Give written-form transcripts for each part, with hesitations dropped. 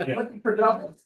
Looking for doubles.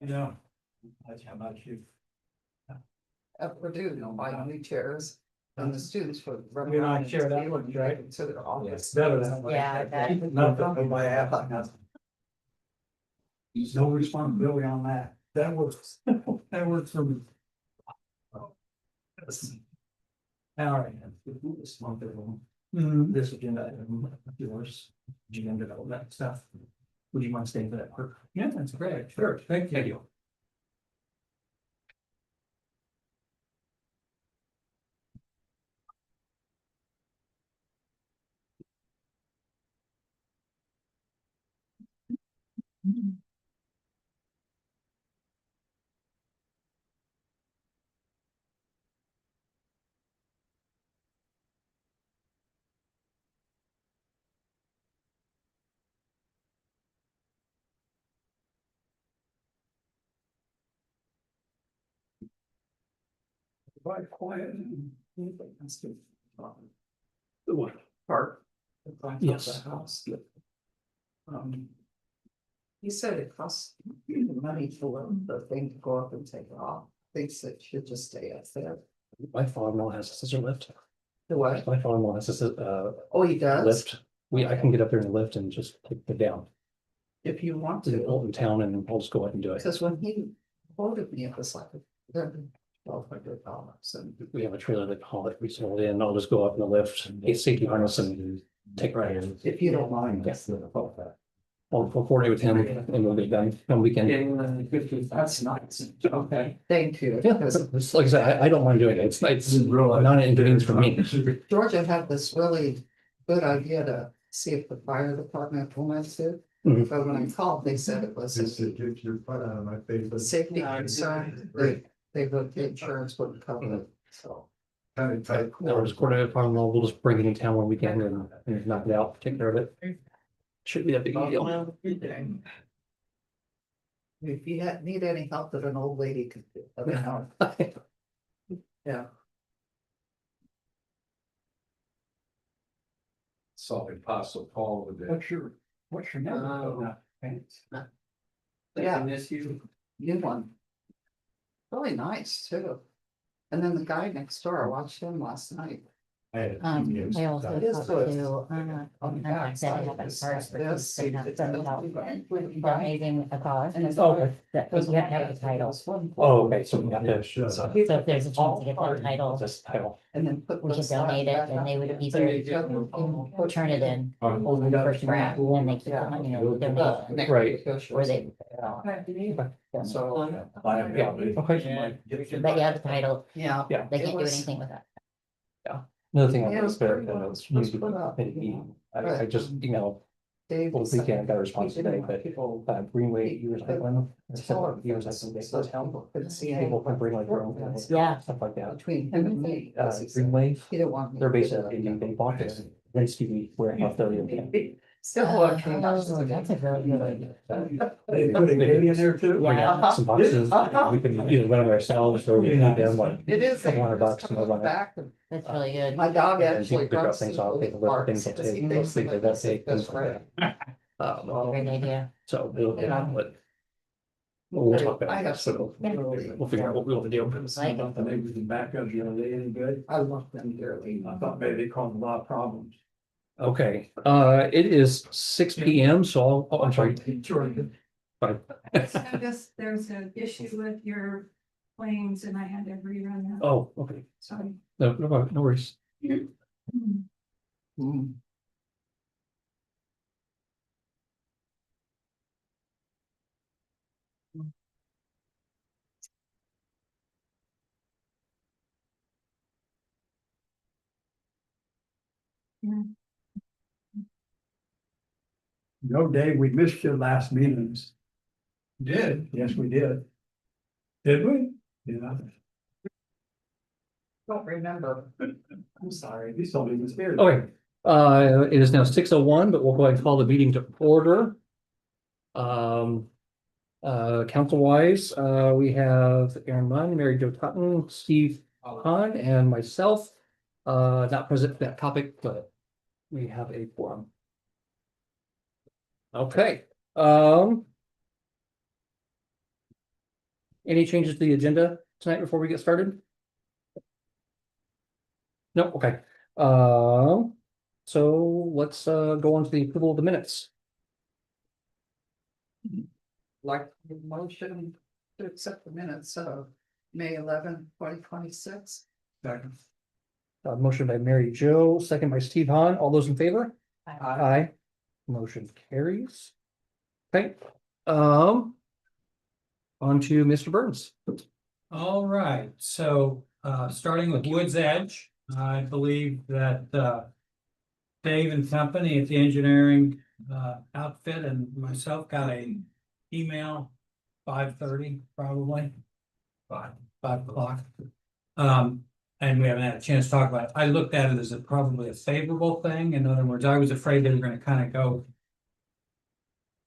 Yeah. How about you? At Purdue, they'll buy new chairs and the students would run You know, I around. share that and one, right? To their office. It's better than. Yeah, that- Nothing, my app, nothing. No responsibility on that. That works, that works for me. All right. This month, this agenda, yours, agenda, all that stuff. Would you mind staying for that work? Yeah, that's great. Sure, thank you. quite quiet. The what? Park. the front of the Yes. House. He said it costs money for the thing to go up and take off, thinks it should just stay up there. My father-in-law has a scissor lift. The what? My father-in-law has a Oh, he does? lift. I can get up there in the lift and just take it down If you want to to, Bolton Town and I'll just go up and do it. because when he quoted me, it was like $1,200 and. We have a trailer that haul it, we sold in, I'll just go up in the lift, get safety harness and take it right in. If you don't mind. Yes. I'll coordinate with him and we'll be done on weekend. That's nice. Okay. Thank you. Yeah, Because it's like I said, I don't mind doing it. It's not an inconvenience for me. Georgia had this really good idea to see if the fire department wanted to. Mhm. But when I called, they said it was a Get your butt out of my face. safety concern. They would, the insurance wouldn't cover it, so. Kind of tight. Or just coordinate with farm law, we'll just bring it in town one weekend and knock it out, take care of it. Shouldn't be that big a deal. If you need any help that an old lady could do, let me know. Yeah. Saw Apostle Paul with that. What's your name? Oh. Yeah. Miss you. New one. Really nice too. And then the guy next door, I watched him last night. I also It is talked good. to, On the I back said I side have a is card like for this. this, and send it out. Donating a cause, And it's Okay. that you have to have the title. Oh, okay, so we have to. So if there's a chance to get that title, This title. And then put. we the can slab donate it back and up. they would So either you just- turn it in over the first draft, and then they keep the money, donate it, Right. or they. So, Yeah, okay. But yeah, the title, yeah. Yeah. they It can't do was- anything with that. Another thing I Yeah, it was noticed there, pretty well. it's It was usually put up. committee meeting. I just emailed Dave over the weekend, I got a response he didn't today, want but people Greenway recycling. taller Recycling, so they town. couldn't see People any can bring like their own. Yeah. Stuff like that. between him and me. because he said Greenway, He didn't want. me they're to get basically, it. they bought this, then Stevie warehouse there. Still Oh, working. that's a really good idea. They put a baby in there too? Bring out some boxes, we can either run them ourselves or we can do them like. It is. $200 and they'll run it. Back and That's really good. my dog And actually. people pick up runs things through off, the people lift parks things up, because he take, thinks sleep, that that's it. that's right. Great idea. So we'll talk about I it. have some. So really- we'll figure out what we want to do. Like- The neighbors in backup, you know, they any good? I love them dearly. I thought maybe they caused a lot of problems. Okay, it is 6 p.m. So I'm sorry. Sure. Fine. I guess there's an issue with your claims and I had to rerun that, Oh, okay. sorry. No worries. Mm. No, Dave, we missed your last meetings. Did? Yes, we did. Did we? Yeah. Don't remember. I'm sorry. You told me it was here. Okay, it is now 6:01, but we'll go ahead and call the meeting to order. Council wise, we have Aaron Munn, Mary Jo Tutton, Steve Hahn, and myself. Not present for that topic, but we have a forum. Okay, any changes to the agenda tonight before we get started? No, okay. So let's go on to the approval of the minutes. Like the motion to accept the minutes of May 11, 2026. Second. Motion by Mary Jo, second by Steve Hahn. All those in favor? Aye. Motion carries. Okay, on to Mr. Burns. All right, so starting with Woods Edge, I believe that Dave and company at the engineering outfit and myself got a email 5:30 probably. 5 o'clock. And we haven't had a chance to talk about it. I looked at it as probably a favorable thing. In other words, I was afraid they were gonna kind of go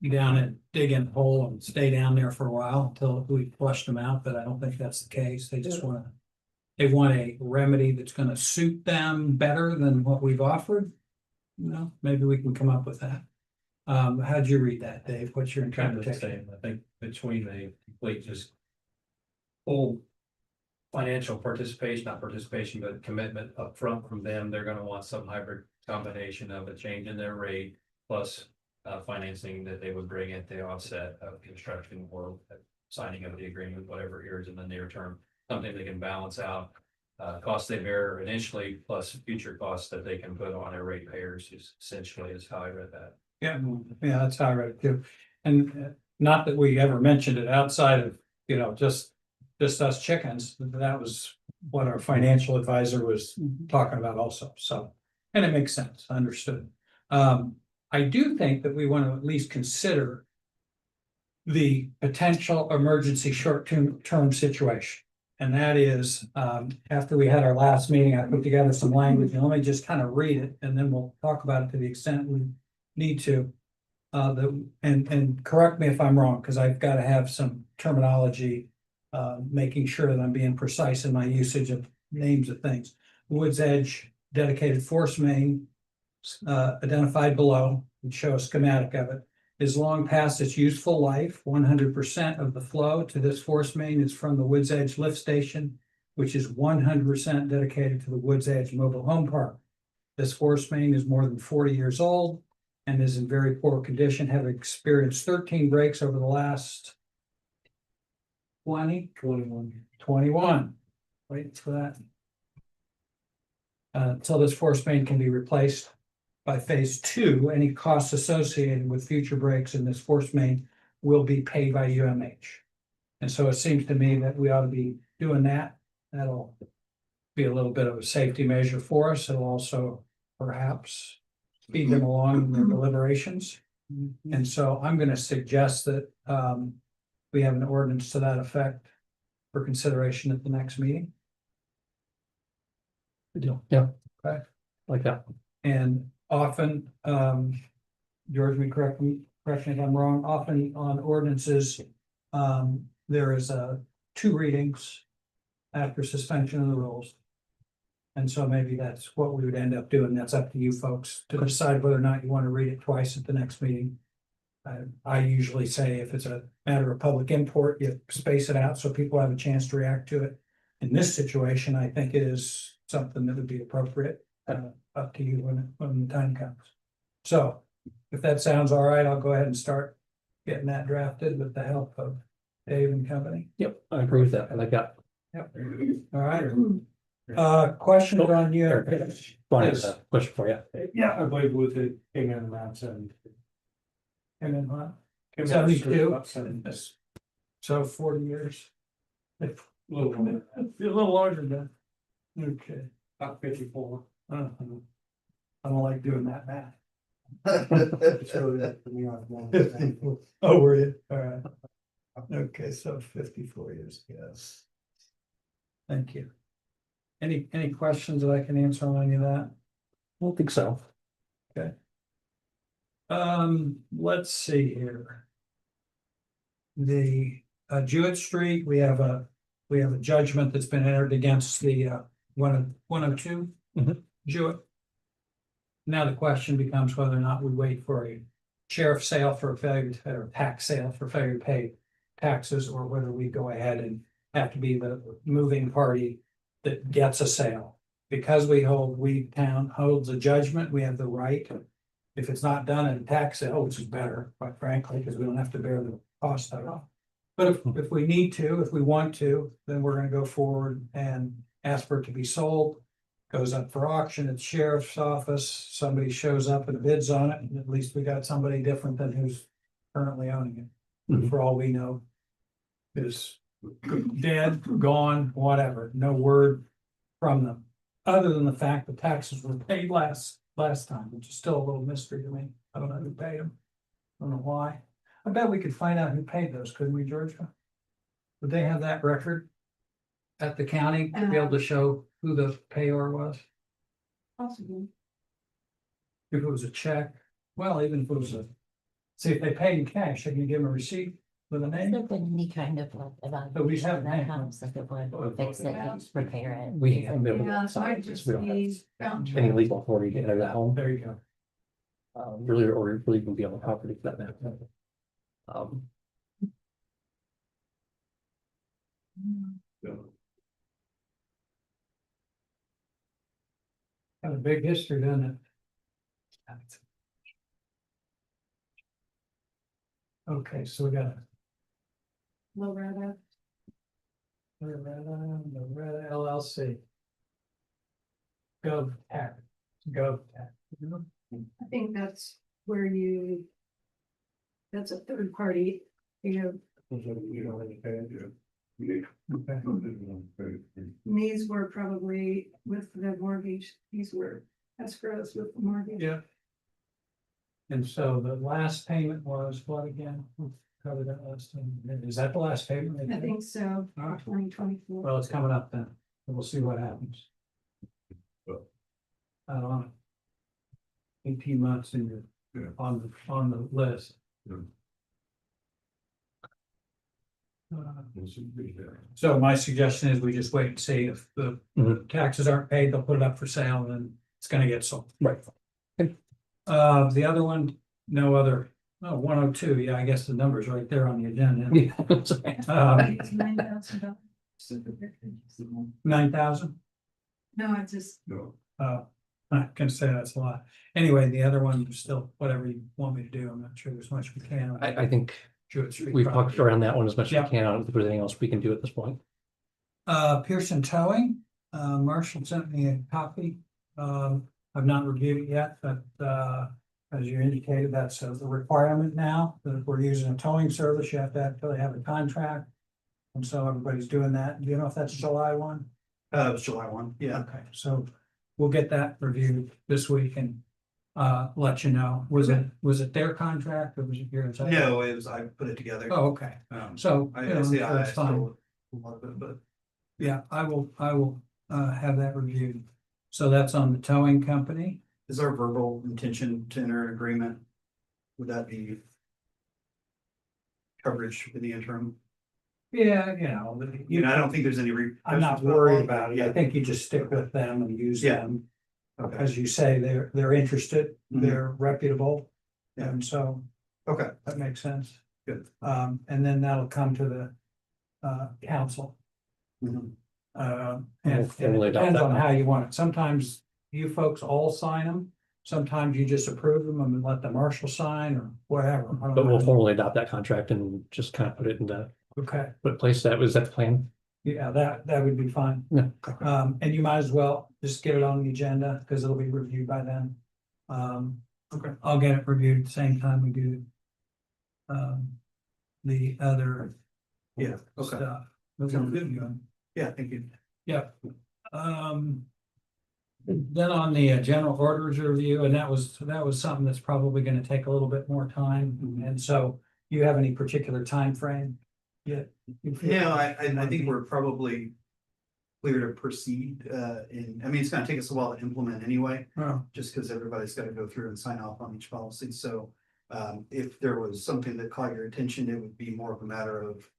down and dig in the hole and stay down there for a while until we flushed them out, but I don't think that's the case. They just wanna they want a remedy that's gonna suit them better than what we've offered. You know, maybe we can come up with that. How'd you read that, Dave? What's your Kind of the interpretation? same, I think between the complete just. Full financial participation, not participation, but commitment upfront from them, they're gonna want some hybrid combination of a change in their rate. Plus, financing that they would bring at the offset of construction or signing of the agreement, whatever here is in the near term. Something they can balance out, costs they bear initially, plus future costs that they can put on their ratepayers is essentially is how I read that. Yeah, that's how I read it too. And not that we ever mentioned it outside of, you know, just us chickens. That was what our financial advisor was talking about also. So, and it makes sense, understood. I do think that we want to at least consider the potential emergency short-term situation. And that is, after we had our last meeting, I put together some language, and let me just kind of read it, and then we'll talk about it to the extent we need to. And correct me if I'm wrong, because I've got to have some terminology, making sure that I'm being precise in my usage of names of things. Woods Edge dedicated force main, identified below, and show a schematic of it, is long past its useful life. 100% of the flow to this force main is from the Woods Edge lift station, which is 100% dedicated to the Woods Edge mobile home park. This force main is more than 40 years old and is in very poor condition, having experienced 13 breaks over the last 21. Wait for that. Until this force main can be replaced by phase 2, any costs associated with future breaks in this force main will be paid by UMH. And so it seems to me that we ought to be doing that. That'll be a little bit of a safety measure for us. It'll also perhaps speed them along in their deliberations. And so I'm going to suggest that we have an ordinance to that effect for consideration at the next meeting. Good deal. Yeah. Okay. Like that. And often, George, correct me if I'm wrong, often on ordinances, there is 2 readings after suspension of the rules. And so maybe that's what we would end up doing. That's up to you folks to decide whether or not you want to read it twice at the next meeting. I usually say if it's a matter of public import, you space it out so people have a chance to react to it. In this situation, I think it is something that would be appropriate, up to you when the time comes. So if that sounds all right, I'll go ahead and start getting that drafted with the help of Dave and company. Yep, I agree with that. I like that. Yep. All right. Questions on you? Fine, Yes. question for you. Yeah, I believe with it came in around 70. And then what? Came in 72? about 70. So 40 years. A little more. A little larger than. Okay. About 54. I don't like doing that math. Oh, were you? All right. Okay, so 54 years, yes. Thank you. Any questions that I can answer on any of that? I don't think so. Let's see here. The Jewett Street, we have a judgment that's been entered against the 102 Mhm. Jewett. Now the question becomes whether or not we wait for a sheriff's sale for failure to, or tax sale for failure to pay taxes, or whether we go ahead and have to be the moving party that gets a sale. Because we town holds a judgment, we have the right, if it's not done in tax sale, which is better, quite frankly, because we don't have to bear the cost of it. But if we need to, if we want to, then we're gonna go forward and ask for it to be sold. Goes up for auction at the sheriff's office, somebody shows up and bids on it, and at least we got somebody different than who's currently owning it. Mhm. For all we know. Is dead, gone, whatever, no word from them. Other than the fact that taxes were paid last time, which is still a little mystery to me. I don't know who paid them. I don't know why. I bet we could find out who paid those, couldn't we, Georgia? Would they have that record at the county to be able to show who the payor was? Possibly. If it was a check, well, even if it was see if they paid in cash, they can give them a receipt. with a Has name? there been any kind of like But we evaluation have of that name. house, like it would fix it, repair it? We haven't been able Yeah, to so I decide, just we don't have need bound any trust. legal authority to enter that home. There you go. Really, or really even be on the property for that matter. Um, Got a big history, doesn't it? Okay, so we got Loretta. Loretta LLC. GovTech. GovTech. I think that's where you. That's a third party, you know, these were probably with the mortgage, these were escrows with the mortgage. Yeah. And so the last payment was what again? Covered that last time. Is that the last payment? I think so, All right. 2024. Well, it's coming up then. We'll see what happens. I don't know. 18 months in your, on the list. So my suggestion is we just wait and see if the Mhm. taxes aren't paid, they'll put it up for sale and then it's gonna get sold. Right. The other one, no other, 102, yeah, I guess the number's right there on the agenda. Yeah. Sorry. It's $9,000. 9,000? No, I just, I can say that's a lot. Anyway, the other one, still, whatever you want me to do, I'm not sure there's much we can. on I think Jewett Street we've talked property. around that one as much as Yeah. we can. I don't think there's anything else we can do at this point. Pearson Towing, Marshall sent me a copy. I've not reviewed it yet, but, as you indicated, that's a requirement now, that if we're using a towing service, you have to actually have a contract. And so everybody's doing that. Do you know if that's July 1? It's July 1, yeah. Okay, so we'll get that reviewed this week and let you know. Was it their contract or was it yours? No, it was, I put it together. Oh, okay. So, I you know, see, so I it's fine. stole a lot of it, but Yeah, I will have that reviewed. So that's on the towing company. is our verbal intention to enter an agreement? Would that be coverage in the interim? Yeah, You know, I don't think there's any. I'm not worried about it. I think you just stick with them and use Yeah. them. Okay, As you say, they're interested, Mhm. they're reputable. Yeah. And so okay, that makes sense. good. And then that'll come to the council. Mhm. And We'll it formally adopt depends that on now. how you want it. Sometimes you folks all sign them. Sometimes you just approve them and let the marshal sign or whatever. I don't But we'll know. formally adopt that contract and just kind of put it into Okay, what place was that the plan? yeah, that would be fine. No. And you might as well just get it on the agenda because it'll be reviewed by then. Okay. I'll get it reviewed at the same time we do. The other Yeah, okay, stuff. Those are good. yeah, thank you. Yeah. Then on the general orders review, and that was something that's probably gonna take a little bit more time, and so you have any particular time frame? Yet? No, I think we're probably clear to proceed, I mean, it's gonna take us a while to implement anyway, Oh, just because everybody's got to go through and sign off on each policy, so. If there was something that caught your attention, it would be more of a matter of.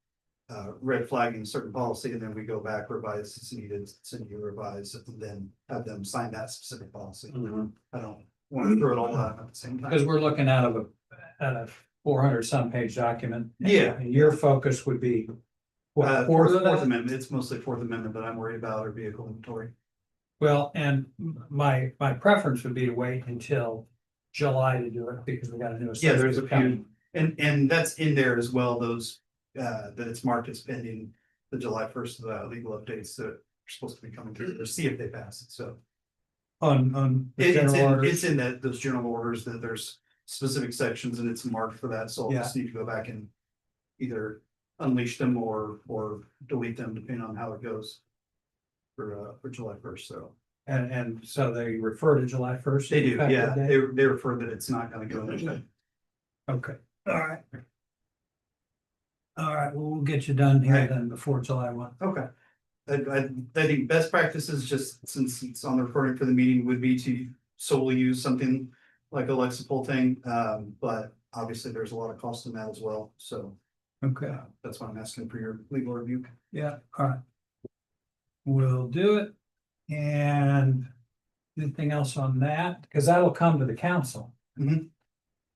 Red flagging a certain policy, and then we go back, revise as needed, send you a revise, and then have them sign that specific policy. I don't want to throw it all out at the same because time. we're looking at a 400 some page document. Yeah. And your focus would be. What, Fourth of that? Amendment, it's mostly Fourth Amendment that I'm worried about, or vehicle inventory. Well, and my preference would be to wait until July to do it, because we got a new. Yeah, there's a assessment coming. few, and that's in there as well, those, that it's marked as pending the July 1st, legal updates that are supposed to be coming through, or see if they pass it, so. On the It's general orders. it's in that, those general orders that there's specific sections and it's marked for that, so I'll just need to go back and either unleash them or delete them depending on how it goes. For July 1st, so. And so they refer to July 1st. They do, effective yeah, date? they refer that it's not gonna go into effect. Okay, all right. All right, well, we'll get you done here Right. then before July 1. Okay. I think best practices, just since it's on the recording for the meeting, would be to solely use something like a Lexipol thing, but obviously there's a lot of cost in that as well, so. Okay, That's why I'm asking for your legal review. yeah, all right. We'll do it. And anything else on that? Because that'll come to the council. Mhm.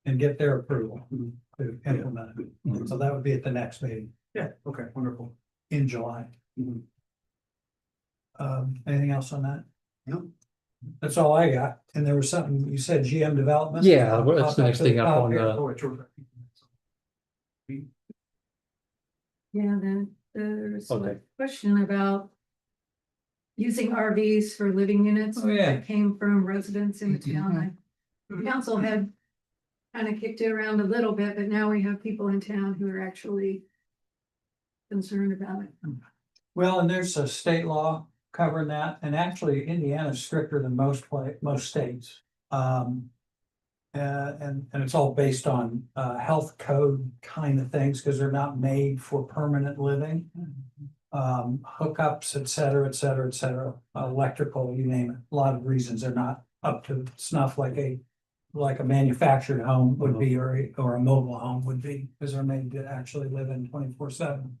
And get their approval Mhm. to implement it. So that would be at the next meeting Yeah, okay, wonderful. in July. Mhm. Anything else on that? No. That's all I got. And there was something, you said GM development? Yeah, well, that's Pop the next to the thing up top on here. the, Oh, it's your. Yeah, then there's a Okay. question about using RVs for living units. Oh, yeah. That came from residents in the town. The council had kind of kicked it around a little bit, but now we have people in town who are actually concerned about it. Well, and there's a state law covering that, and actually Indiana's stricter than most states. And it's all based on health code kind of things, because they're not made for permanent living. Hookups, et cetera, et cetera, et cetera, electrical, you name it, a lot of reasons they're not up to snuff like a manufactured home would be, or a mobile home would be, because they're made to actually live in 24/7.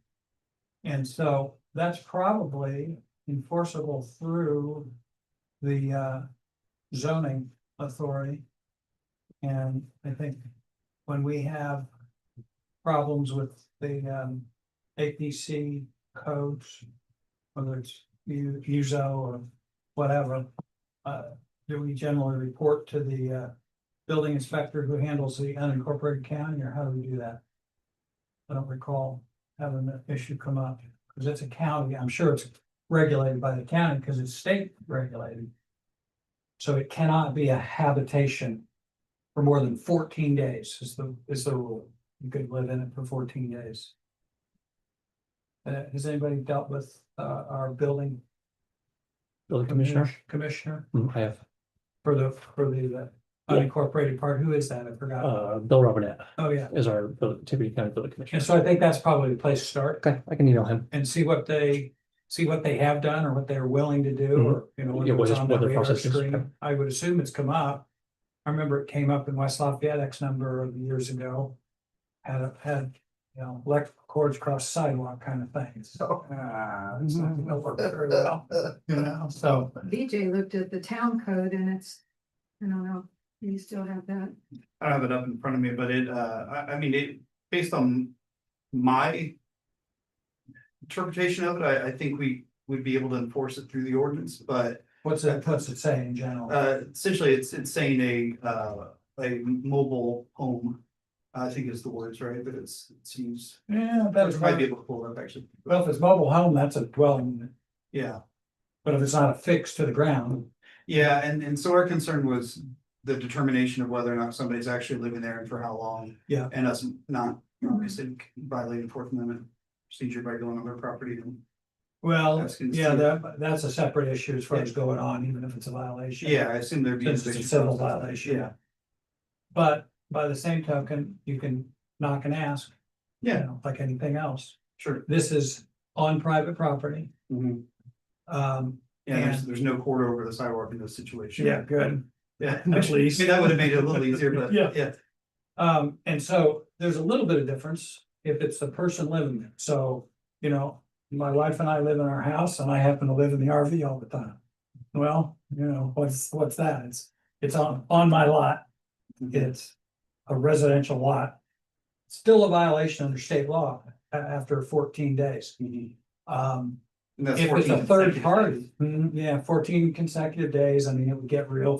And so that's probably enforceable through the zoning authority. And I think when we have problems with the APC codes, whether it's USO or whatever, do we generally report to the building inspector who handles the unincorporated county, or how do we do that? I don't recall having an issue come up, because it's a county, I'm sure it's regulated by the county because it's state regulated. So it cannot be a habitation for more than 14 days is the rule. You could live in it for 14 days. Has anybody dealt with our building building commissioner. commissioner I have, for the unincorporated part? Who is that? I forgot. Bill Robinette Oh, yeah. is our Tiffany County building And commissioner. so I think that's probably the place to start Okay, I can email him. and see what they have done or what they're willing to do, or, you know, Yeah, whether it's what on the their radar process is. Okay. screen. I would assume it's come up. I remember it came up in West Lafayette X number of years ago. Had, you know, electrical cords across the sidewalk kind of thing. So, it's not gonna work very well, you know, so. BJ looked at the town code and it's, I don't know, do you still have that? I don't have it up in front of me, but I mean, it, based on my interpretation of it, I think we would be able to enforce it through the ordinance, but What's it say in general? essentially it's saying a mobile home, I think is the words, right, but it's used. Yeah, I might be able to pull it up actually. well, if it's mobile home, that's a dwelling unit, Yeah, but if it's not affixed to the ground, yeah, and so our concern was the determination of whether or not somebody's actually living there and for how long. Yeah. And us not obviously violating Fourth Amendment procedure by going on their property and. well, That's good to yeah, see. that's a separate issue as far as going on, even if it's a violation. Yeah, I assume there'd be. Since it's a civil violation. Yeah, But by the same token, you can knock and ask. you Yeah. know, Like anything else. sure. This is on private property. Mhm. Um, Yeah, And- there's no quarter over the sidewalk in this situation. yeah, good. Yeah, At least. I mean, that would have made it a little easier, but Yeah. yeah, And so there's a little bit of difference if it's the person living there. So, you know, my wife and I live in our house and I happen to live in the RV all the time. Well, you know, what's that? It's on my lot. It's a residential lot. Still a violation under state law after 14 days. Um, And that's if it's 14 a third consecutive party, days. yeah, 14 consecutive days, I mean, it would get real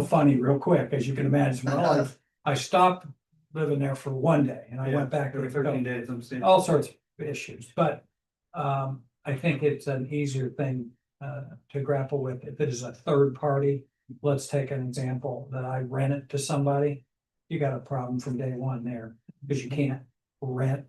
funny real quick, as you can imagine. Well, I stopped living there for one day and I Yeah, went back every to 13 days, I'm saying. all sorts of issues, but I think it's an easier thing to grapple with. If it is a third party, let's take an example that I rent it to somebody. You got a problem from day one there, because you can't rent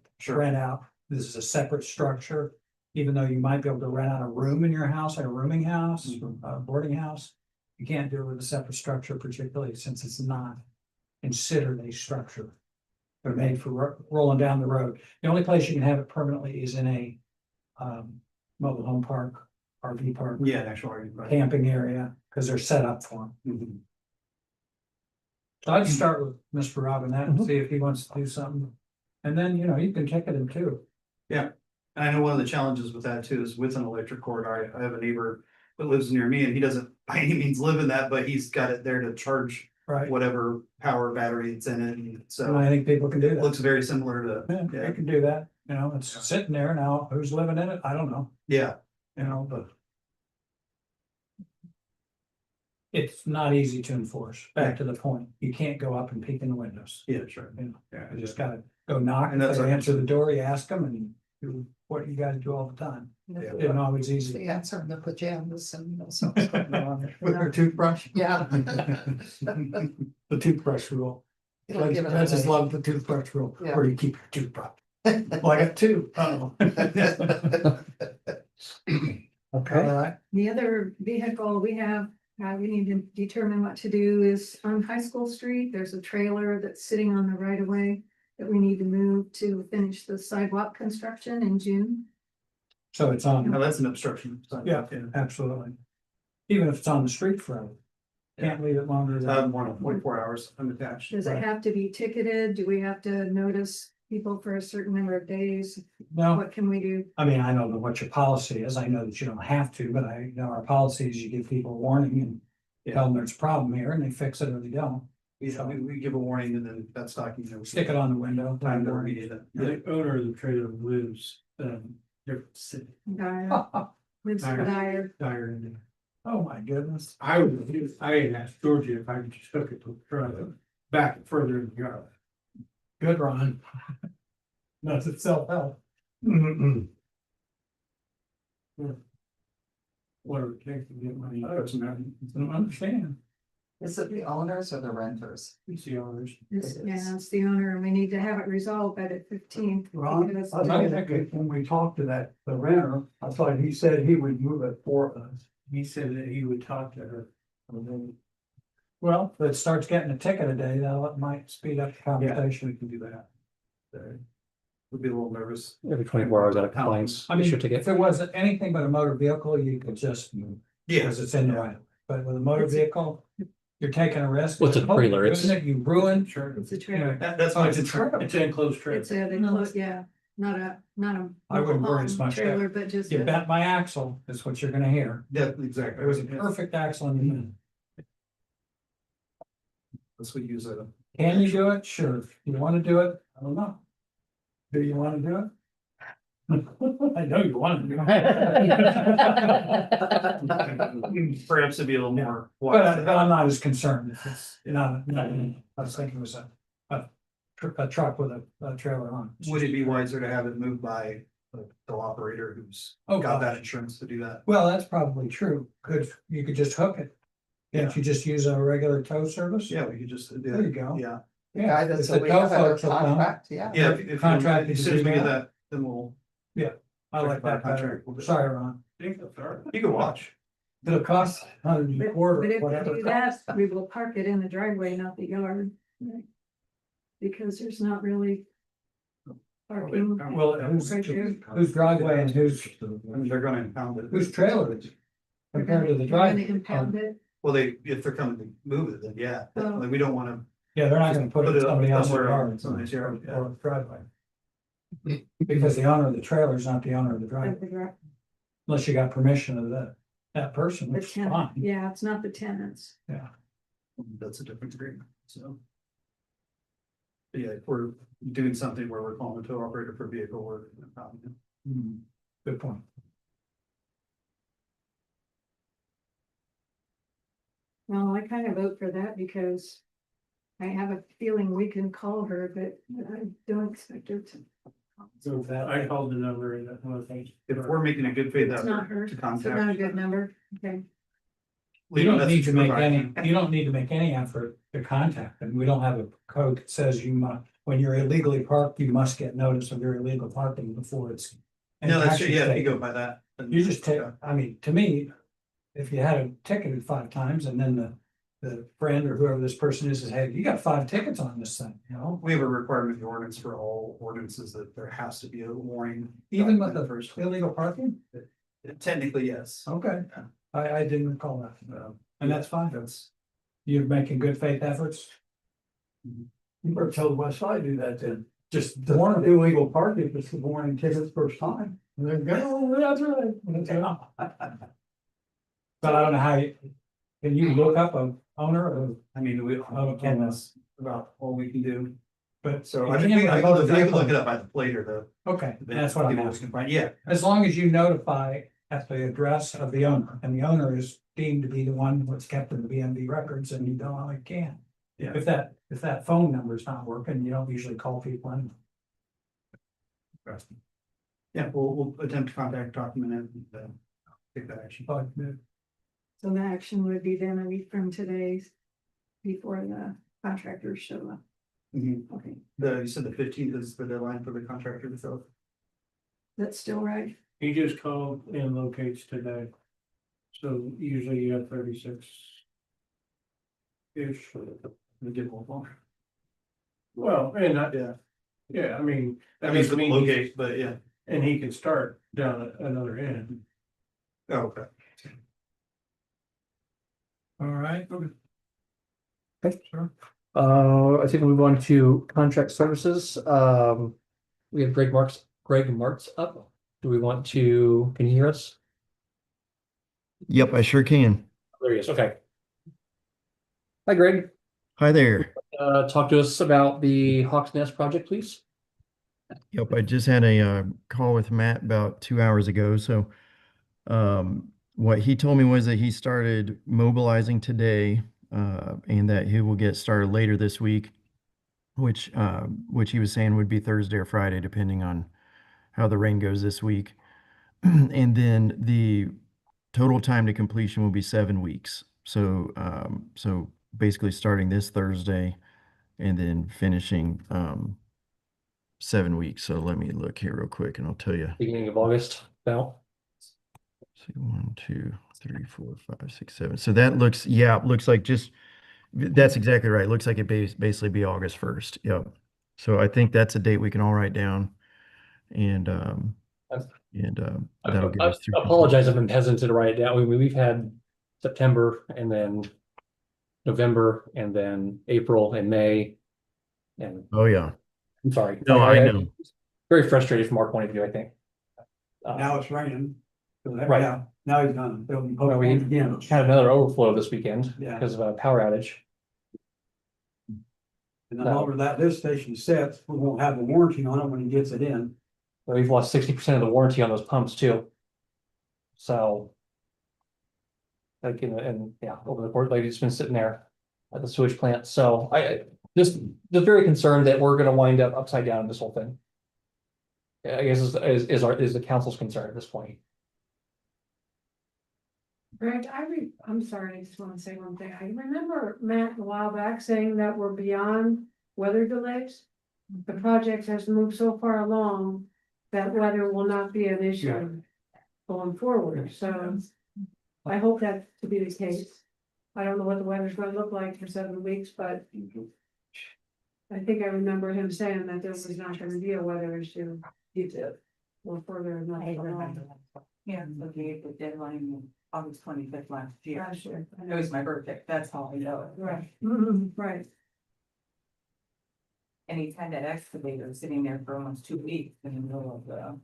out. This is a separate structure. Even though you might be able to rent out a room in your house, like a rooming house, a boarding house. You can't do it with a separate structure, particularly since it's not considered a structure. They're made for rolling down the road. The only place you can have it permanently is in a mobile home park, RV park, Yeah, an actual argument. right. camping area, because they're set up for them. Mhm. So I'd start with Mr. Robinette and see if he wants to do something. And then, you know, you can ticket them too. And I know one of the challenges with that too is with an electric cord, I have a neighbor that lives near me and he doesn't by any means live in that, but he's got it there to charge Right. whatever power battery it's in it. And And so I think people can do it that. looks very similar to, Yeah, yeah. they can do that, you know, it's sitting there now, who's living in it, I don't know, Yeah, you know, but. It's not easy to enforce, back to the point, you can't go up and peek in the windows, yeah, sure. you know, Yeah, you just gotta go knock, And and that's they our- answer the door, you ask them and do what you guys do all the time. Yeah. It's always The easy. answer in the pajamas and all sorts of stuff on it. With their toothbrush. Yeah. The toothbrush rule. It'll give it I just away. love the toothbrush rule, Yeah. where you keep your toothbrush. Well, I got two. Oh. Okay, All right, The other vehicle we have, we need to determine what to do is on High School Street, there's a trailer that's sitting on the right of way. That we need to move to finish the sidewalk construction in June. so it's on. No, that's an obstruction. Yeah. Absolutely. Even if it's on the street forever. Can't leave it longer than. More than 24 hours unattached. Does it have to be ticketed? Do we have to notice people for a certain number of days? No, What can we do? I mean, I don't know what your policy is. I know that you don't have to, but I know our policy is you give people a warning and. Tell them there's a problem here and they fix it or they don't. Yeah, we give a warning and then that's documented. Stick it on the window. Time to remediate it. Yeah. owner of the trailer lives, different city. Dyer, lives for Dyer. Dire Indian. Oh, my goodness. I had asked Georgia if I could just hook it to the trailer back further in the yard. Good, Ron. That's it self-help. Whatever it takes to get money. I don't understand. Is it the owners or the renters? It's the owners. Yeah, it's the owner and we need to have it resolved by the 15th. Ron, because- I think when we talked to the renter, I thought he said he would move it for us. He said that he would talk to her. Well, if it starts getting a ticket a day, that might speed up the conversation. We can do that. Would be a little nervous. every 24 hours out of compliance, I mean, issue if ticket. it wasn't anything but a motor vehicle, you could just, because it's in the right. But with a motor vehicle, you're taking a risk. What's a trailer? Isn't it? You ruin. Sure. It's a you trailer. know, That's Oh, my it's a concern. trailer. It's an enclosed trailer. It's a, yeah, not a. I wouldn't worry as mobile much. Trailer, but just. You a- bent my axle, is what you're gonna hear. Yeah, exactly. It was a perfect axle in the middle. That's what use it. Can you do it? Sure. You wanna do it? I don't know. Do you wanna do it? I know you want to do it. Perhaps it'd be a little more. But I'm not as concerned. If it's not, I was thinking it was a truck with a trailer on. Would it be wiser to have it moved by the operator who's Oh, got that gosh. insurance to do that? Well, that's probably true. You could just hook it. Can't you just use a regular tow service? Yeah, we could just. There you go. Yeah, The guy that's If a the we tow have a folks will come, contract, yeah. yeah. If Contracted as to soon as do we get that? that, then we'll. I like that better. Sorry, Ron. You can watch. It'll cost $100 a But quarter, but if we whatever. do that, we will park it in the driveway, not the yard. Because there's not really. Parking. Well, whose driveway and whose I mean, they're gonna impound it. whose trailer is it compared to the We're gonna driveway? impound it. Well, if they're coming to move it, then yeah, Oh. definitely. We don't wanna. Yeah, they're not gonna put it in somebody else's somewhere yard. else, somebody's yard, yeah. Or driveway. Because the owner of the trailer is not the owner of the driveway, unless you got permission of that person, The which is tenant, fine. yeah, it's not the tenants. That's a different agreement, so. But yeah, if we're doing something where we're calling a tow operator for vehicle, we're impounding it. Hmm, Good point. Well, I kind of vote for that because. I have a feeling we can call her, but I don't expect her to. So that, I called the number and that one thing. If we're making a good faith It's not her, effort to it's not a contact. good number, okay. You don't That's need to make providing. any, you don't need to make any effort to contact them. We don't have a code that says you must, when you're illegally parked, you must get notice of your illegal parking before it's. No, that's true, and yeah, if you taxes go by that. then- You just take, I mean, to me, if you had a ticketed 5 times and then the friend or whoever this person is says, hey, you got 5 tickets on this thing, you know? We have a requirement in the ordinance for all ordinances that there has to be a warning. Even with the first. illegal parking? Technically, yes. Okay, I didn't recall that, and that's fine. That's. You're making good faith efforts. You better tell the West Side to do that then. Just don't want to do illegal parking if it's the morning tickets first time. There you go, that's right. But I don't know how you, can you look up a owner of, I mean, we, Okay. that's about all we can do. but. So you I can't think I revoke can look vehicle. it up at later, Okay, the. that's what I'm people asking. can find. Yeah, As long as you notify at the address of the owner, and the owner is deemed to be the one that's kept in the BMV records, and you don't, I can. Yeah. If that phone number is not working, you don't usually call people in. yeah, we'll attempt to contact document and, take that action. But So the action would be then a week from today's, before the contractors show up. Mhm. Okay, You said the 15th is the deadline for the contractor to fill. that's still right. He just called and locates today. So usually you have 36. Ish. The get more long. Well, and that, Yeah, yeah, I mean, that that means doesn't the mean, locate, but yeah. and he can start down at another end. Oh, okay. all right, Okay. I think we move on to contract services. We have Greg Marks up. Do we want to, can you hear us? Yep, I sure can. There he is, okay. Hi, Greg. Hi there. Talk to us about the Hawks Nest project, please. Yep, I just had a call with Matt about 2 hours ago. So what he told me was that he started mobilizing today and that he will get started later this week, which he was saying would be Thursday or Friday, depending on how the rain goes this week. And then the total time to completion will be 7 weeks. So so basically starting this Thursday and then finishing 7 weeks. So let me look here real quick and I'll tell you. Beginning of August, now. See, 1, 2, 3, 4, 5, 6, 7. So that looks, yeah, looks like just, that's exactly right. Looks like it basically be August 1st. Yep. So I think that's a date we can all write down. And that'll get us through. Apologize, I've been hesitant to write it down. We've had September and then November and then April and May. And Oh, yeah. I'm sorry. No, I know. Very frustrated from our point of view, I think. Now it's raining. So that- Right. Now he's done. It'll be Well, we postponed again. had another overflow this weekend Yeah. because of a power outage. And the longer that lift station sits, we won't have a warranty on it when he gets it in. We've lost 60% of the warranty on those pumps too. So. Like, and yeah, over the course, like it's been sitting there at the sewage plant. So I just very concerned that we're gonna wind up upside down in this whole thing. I guess is the council's concern at this point. Greg, I'm sorry, I just want to say one thing. I remember Matt a while back saying that we're beyond weather delays. The project has moved so far along that weather will not be an issue going forward, so I hope that to be the case. I don't know what the weather's gonna look like for 7 weeks, but I think I remember him saying that there was not gonna be a weather issue. You did. Or further enough along. Yeah, so the deadline August 25th last year. Last year. I It know. was my birthday, that's how I know it. Right, mhm, right. And he's had that excavator sitting there for almost 2 weeks in the middle of the,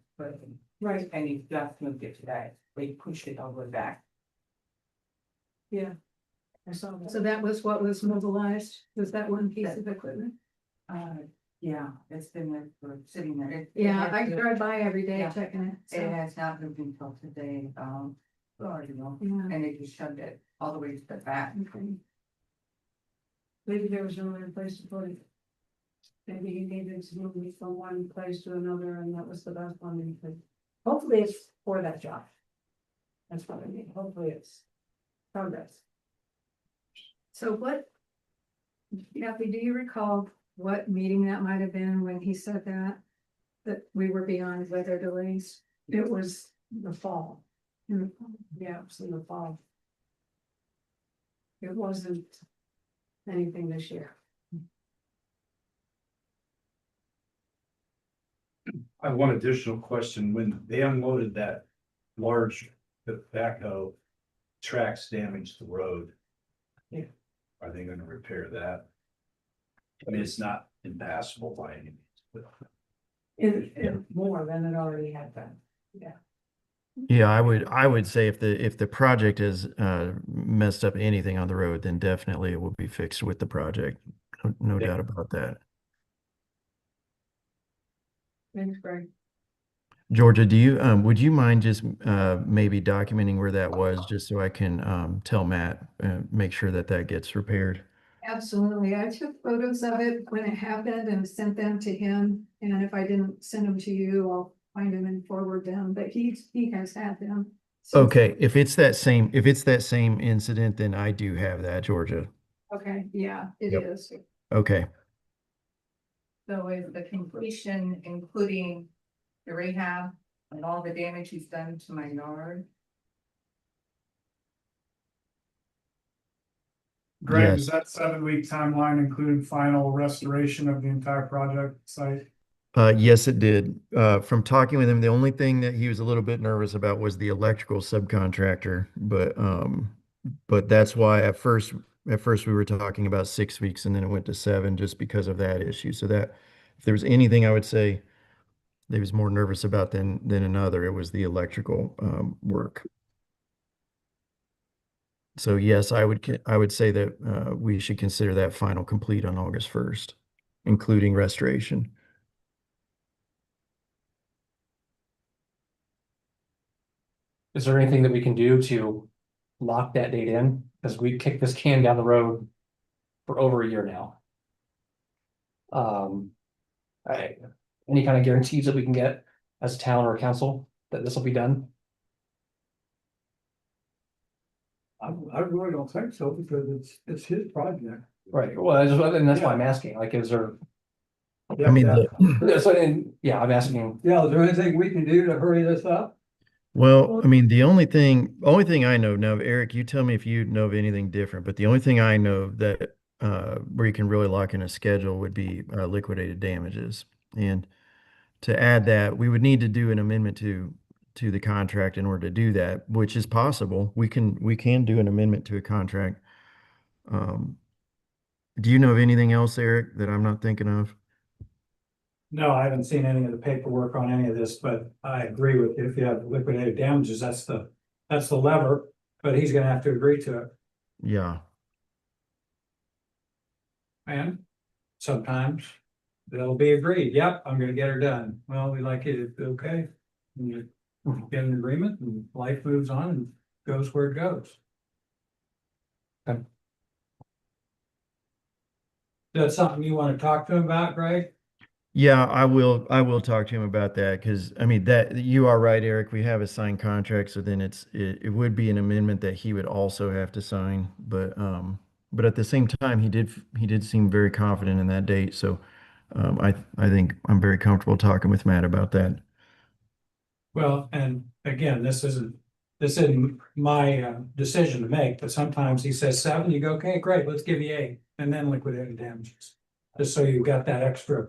Right, and he just moved it today. They pushed it all the way back. yeah. I saw that. So that was what was mobilized, was that one piece of equipment? Yeah, it's been there for sitting there. Yeah, I drive by every day Yeah. checking it, It so, has not moved until today, you know, yeah, and they just shoved it all the way to the back. okay. Maybe there was no other place to put it. Maybe he needed to move it from one place to another, and that was the best one that he could. Hopefully it's for that job. That's what I mean, hopefully it's progress. So what? Kathy, do you recall what meeting that might have been when he said that? That we were beyond weather delays? It was the fall. Yeah, it was in the fall. It wasn't anything this year. I have one additional question. When they unloaded that large backhoe, tracks damaged the road. Yeah. Are they gonna repair that? I mean, it's not impassable by any means. In more than it already had been. Yeah, I would say if the project has messed up anything on the road, then definitely it will be fixed with the project. No doubt about that. Thanks, Greg. Georgia, do you would you mind just maybe documenting where that was just so I can tell Matt, make sure that that gets repaired? Absolutely. I took photos of it when it happened and sent them to him. And if I didn't send them to you, I'll find them and forward them, but he has had them. since- Okay, if it's that same incident, then I do have that, Georgia. Okay, yeah, it Yep. is. Okay. So is the completion including the rehab and all the damage he's done to my yard? Greg, Yes. does that 7-week timeline include final restoration of the entire project site? Yes, it did. From talking with him, the only thing that he was a little bit nervous about was the electrical subcontractor, but that's why at first we were talking about 6 weeks and then it went to 7 just because of that issue. So that if there was anything I would say that he was more nervous about than another, it was the electrical work. So yes, I would say that we should consider that final complete on August 1st, including restoration. Is there anything that we can do to lock that date in? Because we kicked this can down the road for over a year now. Any kind of guarantees that we can get as a town or council that this will be done? I really don't think so because it's his project. Right, well, and that's why I'm asking, like, is there, I mean, so, and, yeah, I'm asking, Yeah, is there anything we can do to hurry this up? well, I mean, the only thing I know now, Eric, you tell me if you know of anything different, but the only thing I know that where you can really lock in a schedule would be liquidated damages. And to add that, we would need to do an amendment to the contract in order to do that, which is possible. We can do an amendment to a contract. Do you know of anything else, Eric, that I'm not thinking of? No, I haven't seen any of the paperwork on any of this, but I agree with you. If you have liquidated damages, that's the lever, but he's gonna have to agree to it. Yeah. And sometimes they'll be agreed, yep, I'm gonna get her done. Well, we like it, okay. And you get an agreement and life moves on and goes where it goes. Okay. That's something you want to talk to him about, Greg? Yeah, I will talk to him about that because I mean that you are right, Eric. We have a signed contract, so then it would be an amendment that he would also have to sign. But at the same time, he did seem very confident in that date. So I think I'm very comfortable talking with Matt about that. Well, and again, this isn't my decision to make, but sometimes he says 7, you go, okay, great, let's give you 8, and then liquidated damages. Just so you've got that extra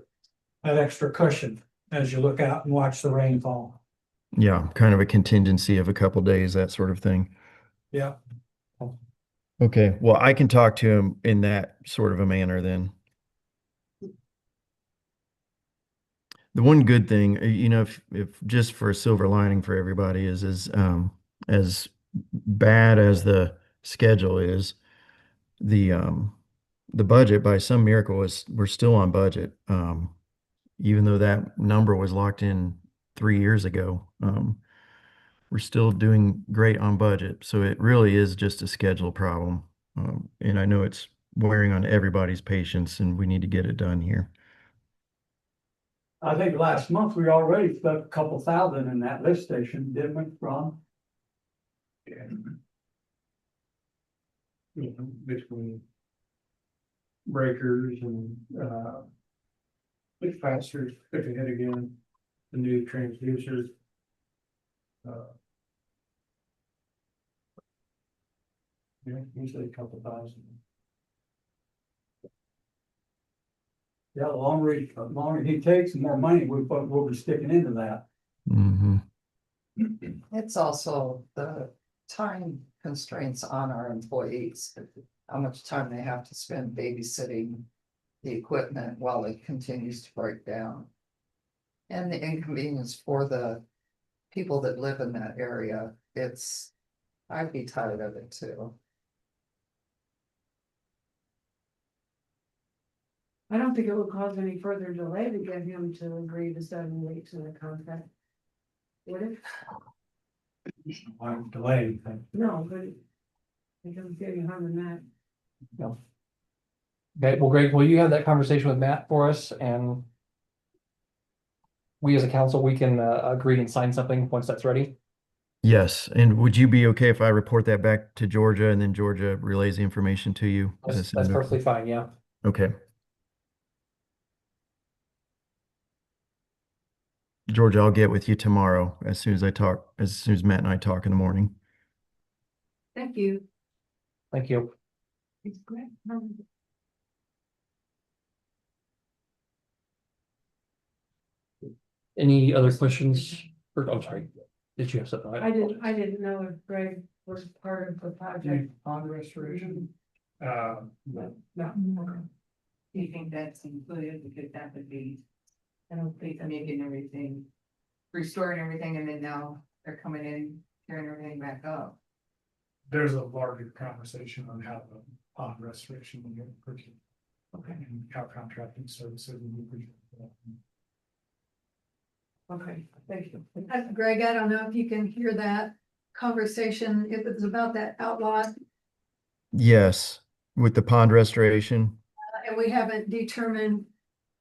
cushion as you look out and watch the rain fall. Yeah, kind of a contingency of a couple days, that sort of thing. Yeah. Okay, well, I can talk to him in that sort of a manner then. The one good thing, you know, if just for a silver lining for everybody is as bad as the schedule is, the budget by some miracle we're still on budget. Even though that number was locked in 3 years ago, we're still doing great on budget. So it really is just a schedule problem. And I know it's wearing on everybody's patience and we need to get it done here. I think last month we already spent a couple thousand in that lift station, didn't we, Ron? You know, between breakers and, capacitors, quick ahead again, the new transducers. Yeah, usually a couple thousand. Yeah, the longer he takes, the more money we'll be sticking into that. Mm-hmm. It's also the time constraints on our employees, how much time they have to spend babysitting the equipment while it continues to break down. And the inconvenience for the people that live in that area, I'd be tired of it too. I don't think it would cause any further delay to get him to agree to 7 weeks in the contract. Would it? I'm delayed. No, but it doesn't get any harm in that. Okay, well, Greg, will you have that conversation with Matt for us, and we as a council, we can agree and sign something once that's ready? Yes, and would you be okay if I report that back to Georgia and then Georgia relays the information to you? That's perfectly fine, yeah. Okay. Georgia, I'll get with you tomorrow as soon as Matt and I talk in the morning. Thank you. Thank you. It's great. Any other questions? I'm sorry, did you have something? I didn't know if Greg was part of the project. Pond restoration. No. Do you think that's included? Because that would be, I don't think they're making everything, restoring everything, and then now they're coming in, tearing everything back up. There's a larger conversation on how the pond restoration will get purchased. Okay. And how contracting services will be. Okay, thank you. Greg, I don't know if you can hear that conversation, if it's about that outlot, Yes, with the pond restoration. and we haven't determined.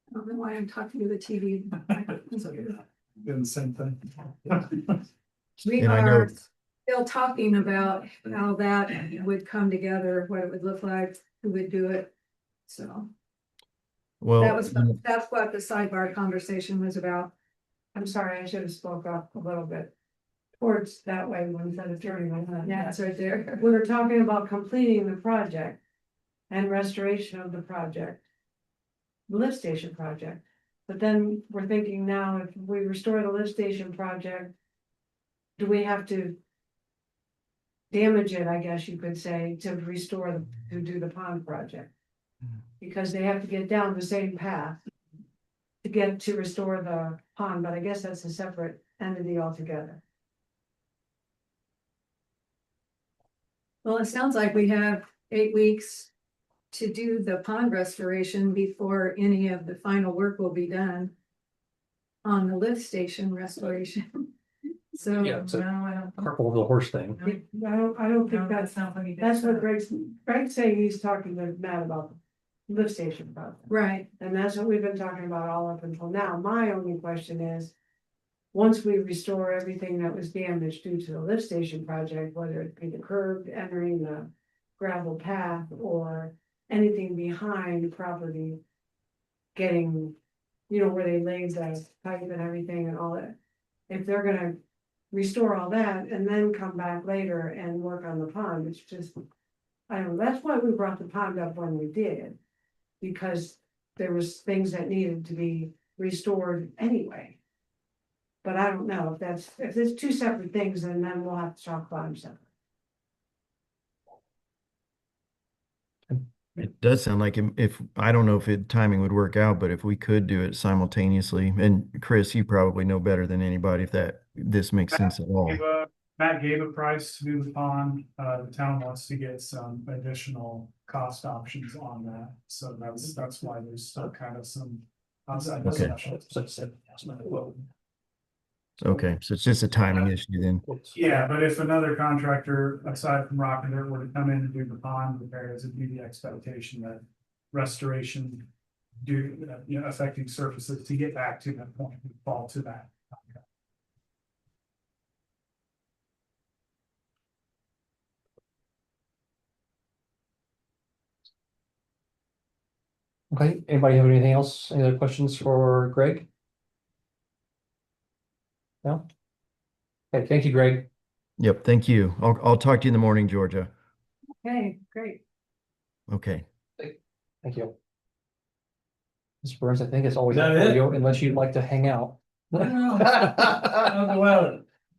I don't know why I'm talking to the TV. Doing the same thing. We And I know- are still talking about how that would come together, what it would look like, who would do it. So Well, that's what the sidebar conversation was about. I'm sorry, I should have spoke up a little bit towards that way instead of turning my head. Yeah, it's right there. We were talking about completing the project and restoration of the project. The lift station project, but then we're thinking now, if we restore the lift station project. Do we have to? Damage it, I guess you could say, to to do the pond project. Because they have to get down the same path. To restore the pond, but I guess that's a separate entity altogether. Well, it sounds like we have 8 weeks to do the pond restoration before any of the final work will be done on the lift station restoration. So, Yeah, it's a no, I don't. carpal of the horse thing. I don't think that's what Greg's saying. He's talking to Matt about the lift station project. Right, And that's what we've been talking about all up until now. My only question is. Once we restore everything that was damaged due to the lift station project, whether it be the curb entering the gravel path or anything behind the property. Getting, where they laid the pipe and everything and all that. If they're gonna restore all that and then come back later and work on the pond, it's just. I don't know, that's why we brought the pond up when we did. Because there was things that needed to be restored anyway. But I don't know if it's two separate things, and then we'll have to talk about them separately. it does sound like if, I don't know if timing would work out, but if we could do it simultaneously, and Chris, you probably know better than anybody if this makes sense at all. Matt gave a price to do the pond. The town wants to get some additional cost options on that. So that's why there's still kind of some outside Okay. discussion. Okay, so it's just a timing issue then. Yeah, but if another contractor aside from Rocket were to come in and do the pond repairs, it'd be the expectation that restoration affecting surfaces to get back to that point, would fall to that. Okay, anybody have anything else? Any other questions for Greg? No? Okay, thank you, Greg. Yep, thank you. I'll talk to you in the morning, Georgia. okay, great. Okay. Thank you. Mr. Burns, I think it's always Is that up for it? you, unless you'd like to hang out. Well,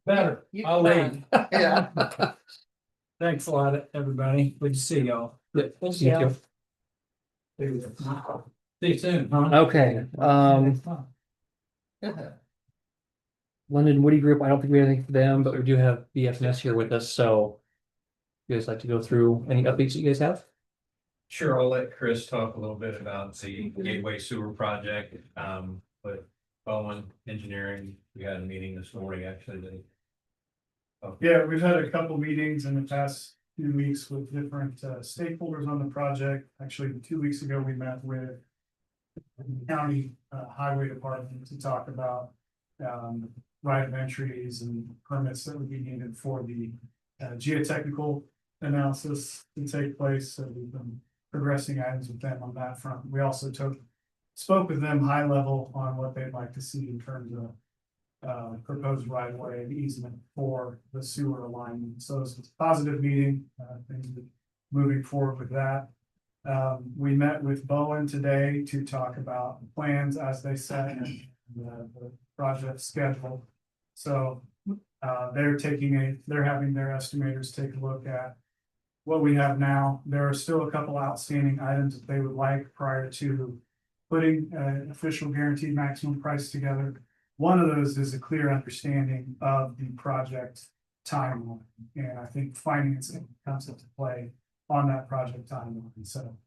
better, You I'll can. leave. Yeah. Thanks a lot, everybody. Good to see y'all. Yeah, thank you. See you soon, huh? Okay, London Woody Group, I don't think we have anything for them, but we do have BFNS here with us, so. You guys like to go through any updates that you guys have? Sure, I'll let Chris talk a little bit about the Gateway Sewer Project, with Bowen Engineering. We had a meeting this morning, actually. Yeah, we've had a couple meetings in the past few weeks with different stakeholders on the project. Actually, 2 weeks ago, we met with the county highway department to talk about right of entries and permits that would be needed for the geotechnical analysis to take place. So we've been progressing items with them on that front. We also spoke with them high level on what they'd like to see in terms of proposed right of way and easement for the sewer alignment. So it's a positive meeting, things are moving forward with that. We met with Bowen today to talk about plans as they set and the project schedule. So they're having their estimators take a look at what we have now. There are still a couple outstanding items that they would like prior to putting an official guaranteed maximum price together. One of those is a clear understanding of the project timeline, and I think financing comes into play on that project timeline. So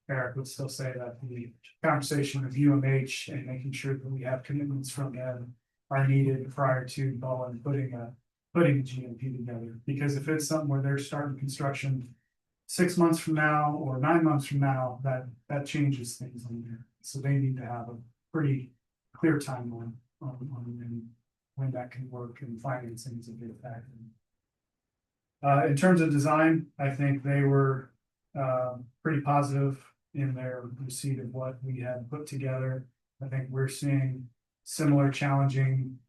Eric would still say that the conversation with UMH and making sure that we have commitments from them are needed prior to Bowen putting a GMP together. Because if it's something where they're starting construction 6 months from now or 9 months from now, that changes things on there. So they need to have a pretty clear timeline on when that can work, and financing is a big factor. In terms of design, I think they were pretty positive in their receipt of what we had put together. I think we're seeing similar challenging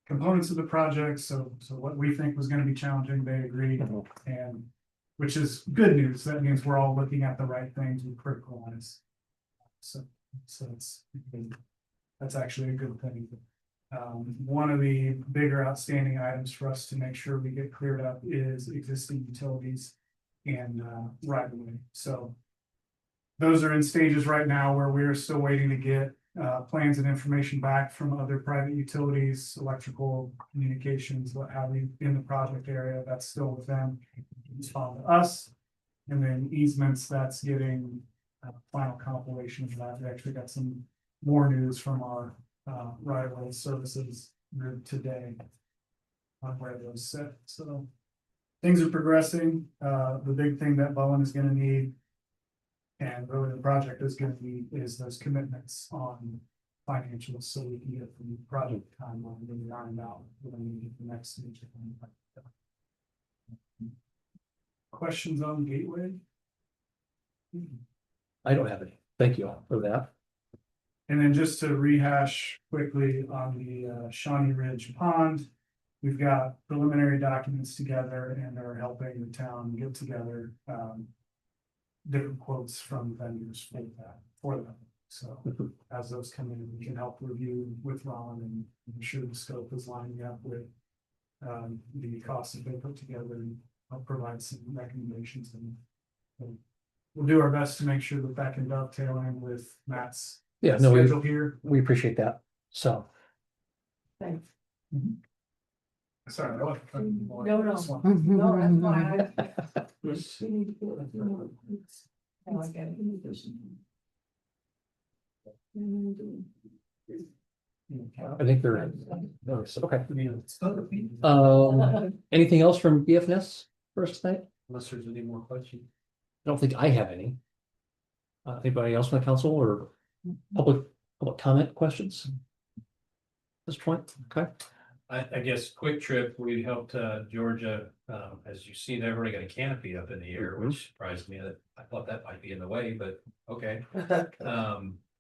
components of the project. So what we think was going to be challenging, they agreed, and which is good news. That means we're all looking at the right things with critical eyes. So that's actually a good thing. One of the bigger outstanding items for us to make sure we get cleared up is existing utilities and right of way. So those are in stages right now where we are still waiting to get plans and information back from other private utilities, electrical, communications, what have you, in the project area. That's still with them. Respond to us. And then easements, that's getting final compilation of that. We actually got some more news from our right of way services group today on where those sit. So things are progressing. The big thing that Bowen is going to need, and really the project is going to need, is those commitments on financials, so we can get the project timeline really ironed out when we get the next stage. Questions on Gateway? I don't have any. Thank you all for that. And then just to rehash quickly on the Shawnee Ridge Pond, we've got preliminary documents together and are helping the town get together different quotes from vendors for them. So as those come in, we can help review with Ron and ensure the scope is lining up with the costs that they put together, and I'll provide some recommendations, and we'll do our best to make sure that that can dovetail in with Matt's schedule here. We appreciate that. So. Thanks. Sorry. No. No, that's fine. We need to get a few more weeks. Oh, I get it. I think they're, okay. Anything else from BFNS first tonight? Unless there's any more questions. I don't think I have any. Anybody else from the council or public comment questions? At this point, okay. I guess Quick Trip, we helped Georgia, as you see, they've already got a canopy up in the air, which surprised me. That I thought that might be in the way, but okay.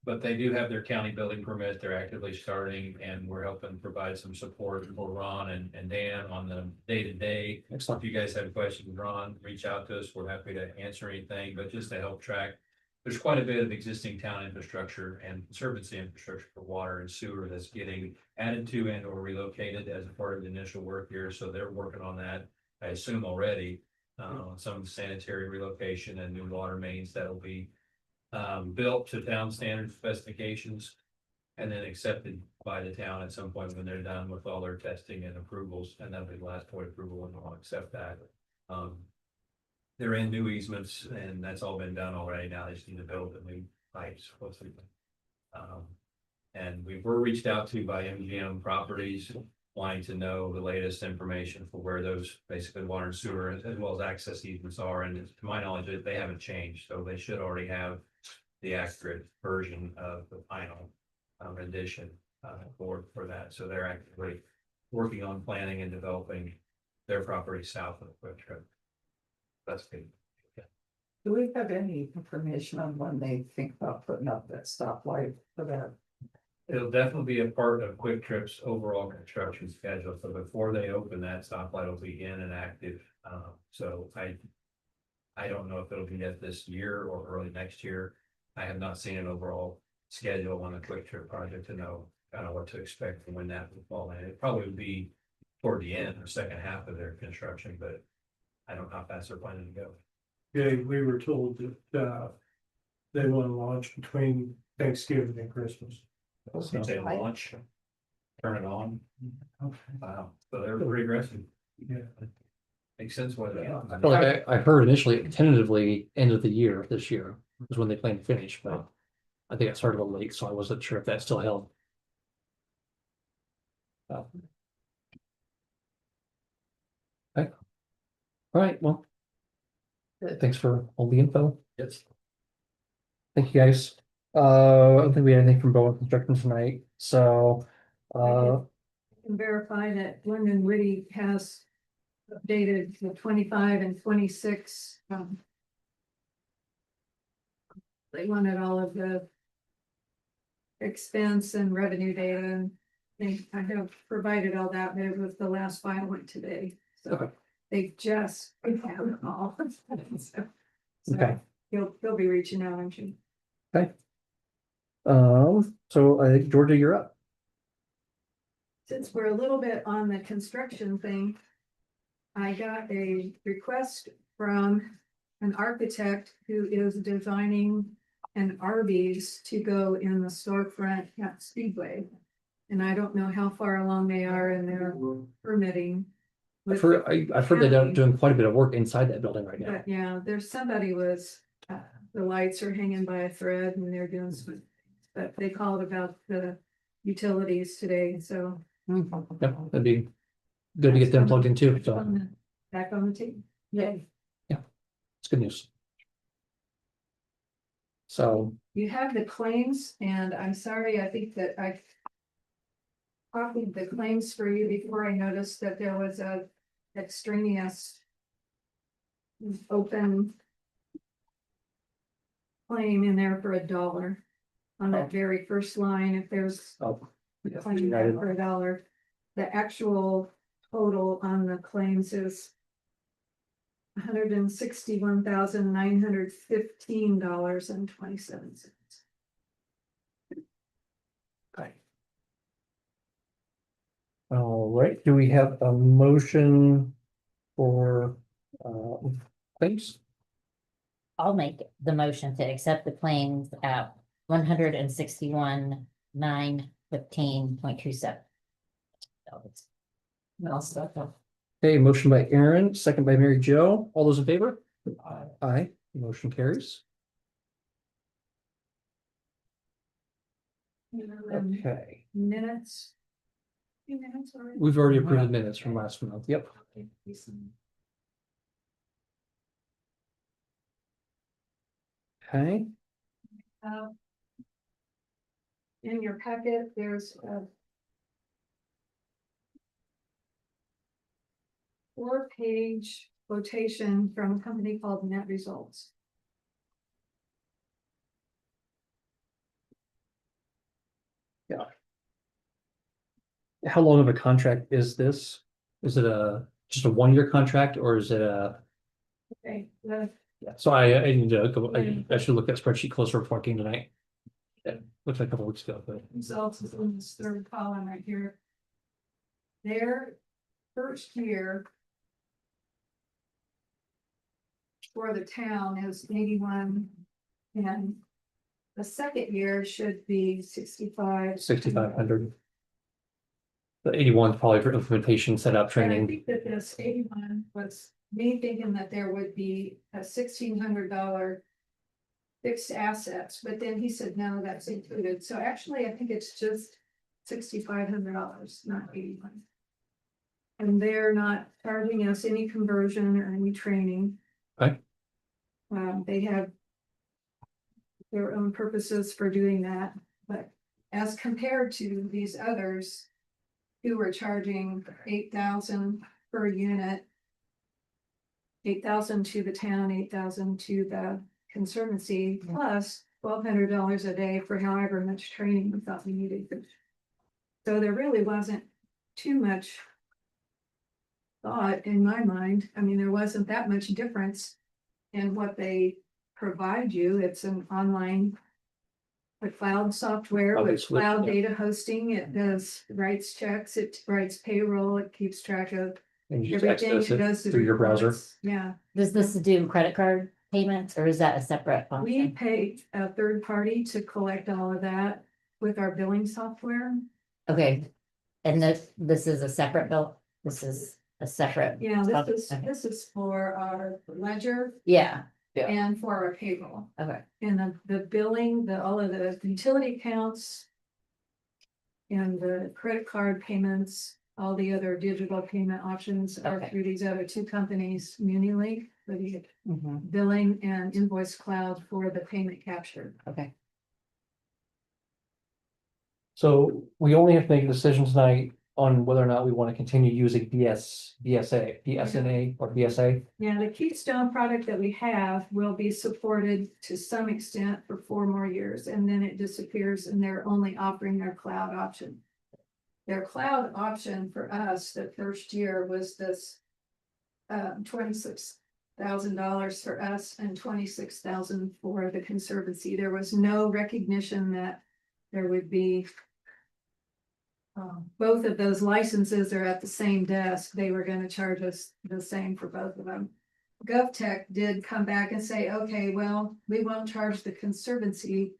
But they do have their county building permit. They're actively starting, and we're helping provide some support for Ron and Dan on the day-to-day. Excellent. If you guys have questions, Ron, reach out to us. We're happy to answer anything, but just to help track. There's quite a bit of existing town infrastructure and conservancy infrastructure for water and sewer that's getting added to and or relocated as a part of the initial work here. So they're working on that, I assume already, some sanitary relocation and new water mains that'll be built to town standard specifications. And then accepted by the town at some point when they're done with all their testing and approvals, and that'll be the last point approval, and they'll accept that. They're in new easements, and that's all been done already. Now they just need to build the new pipes. And we were reached out to by MGM Properties, wanting to know the latest information for where those basically water and sewer as well as access easements are. And to my knowledge, they haven't changed, so they should already have the accurate version of the final rendition for that. So they're actively working on planning and developing their property south of the Quick Trip. That's good. Do we have any information on when they think about putting up that stoplight for that? It'll definitely be a part of Quick Trip's overall construction schedule. So before they open, that stoplight will be in and active. So I don't know if it'll be yet this year or early next year. I have not seen an overall schedule on the Quick Trip project to know kind of what to expect from when that will fall in. It probably would be toward the end or second half of their construction, but I don't know how fast they're planning to go. Yeah, we were told that, they want to launch between Thanksgiving and Christmas. Since they launch, turn it on. Wow, so they're pretty aggressive. Yeah. Makes sense why they. I feel like I heard initially tentatively end of the year this year is when they plan to finish, but I think it started a little late, so I wasn't sure if that still held. Okay. All right, well. Thanks for all the info. Yes. Thank you, guys. I don't think we had anything from Bowen Construction tonight, so, Can verify that London Witty has updated the 25 and 26. They wanted all of the expense and revenue data, and I have provided all that, but it was the last file went today, so Okay. they just have it all. So Okay. He'll be reaching out, I'm sure. So I think Georgia, you're up. Since we're a little bit on the construction thing, I got a request from an architect who is designing an Arby's to go in the storefront at Speedway. And I don't know how far along they are in their permitting. I've heard they're doing quite a bit of work inside that building right now. But yeah, there's somebody was, the lights are hanging by a thread and they're doing some, but they called about the utilities today, so. Yep, that'd be good to get them plugged in too, so Back on the team. Yay. it's good news. So, You have the claims, and I'm sorry, I think that I copied the claims for you before I noticed that there was a extraneous open claim in there for $1 on that very first line. If there's oh, a claim there for $1, the actual total on the claims is $161,915.27. okay. All right, do we have a motion for claims? I'll make the motion to accept the claims at 161,915.27. No stuff. Okay, motion by Aaron, second by Mary Jo. All those in favor? Aye, motion carries. Okay, Minutes. Few minutes already. we've already approved the minutes from last month. Yep. Okay, In your packet, there's a 4-page quotation from a company called Net Results. how long of a contract is this? Is it just a 1-year contract or is it a? Okay, So I need to go, I should look at spreadsheet closer before I came tonight. Yeah, looks like a couple weeks ago, but. results is in this third column right here. Their first year for the town is 81 and the second year should be 65. 6,500. The 81 probably for implementation, setup, And I training. think that this 81 was me thinking that there would be a $1,600 fixed assets, but then he said, no, that's included. So actually, I think it's just $6,500, not 81. And they're not charging us any conversion or any training. Okay. They have their own purposes for doing that, but as compared to these others who were charging 8,000 per unit, 8,000 to the town, 8,000 to the conservancy, plus $1,200 a day for however much training we thought we needed. So there really wasn't too much thought in my mind. I mean, there wasn't that much difference in what they provide you. It's an online cloud software with Obviously, cloud yeah. data hosting. It does writes checks, it writes payroll, it keeps track of And you just everything. access It it does the through your browser. reports. Yeah, Does this do credit card payments or is that a separate we function? pay a third party to collect all of that with our billing software. Okay, and this is a separate bill, this is a separate. Yeah, Okay. this is for our ledger Yeah, and for our payroll. okay, And the billing, all of the utility accounts. And the credit card payments, all the other digital payment options are Okay. through these other two companies, MuniLink for the mhm, billing and Invoice Cloud for the payment capture. okay. So we only have to make a decision tonight on whether or not we want to continue using BSNA or BSA. Yeah, the Keystone product that we have will be supported to some extent for 4 more years, and then it disappears and they're only offering their cloud option. Their cloud option for us, the first year was this $26,000 for us and $26,000 for the Conservancy. There was no recognition that there would be both of those licenses are at the same desk. They were gonna charge us the same for both of them. GovTech did come back and say, okay, well, we won't charge the Conservancy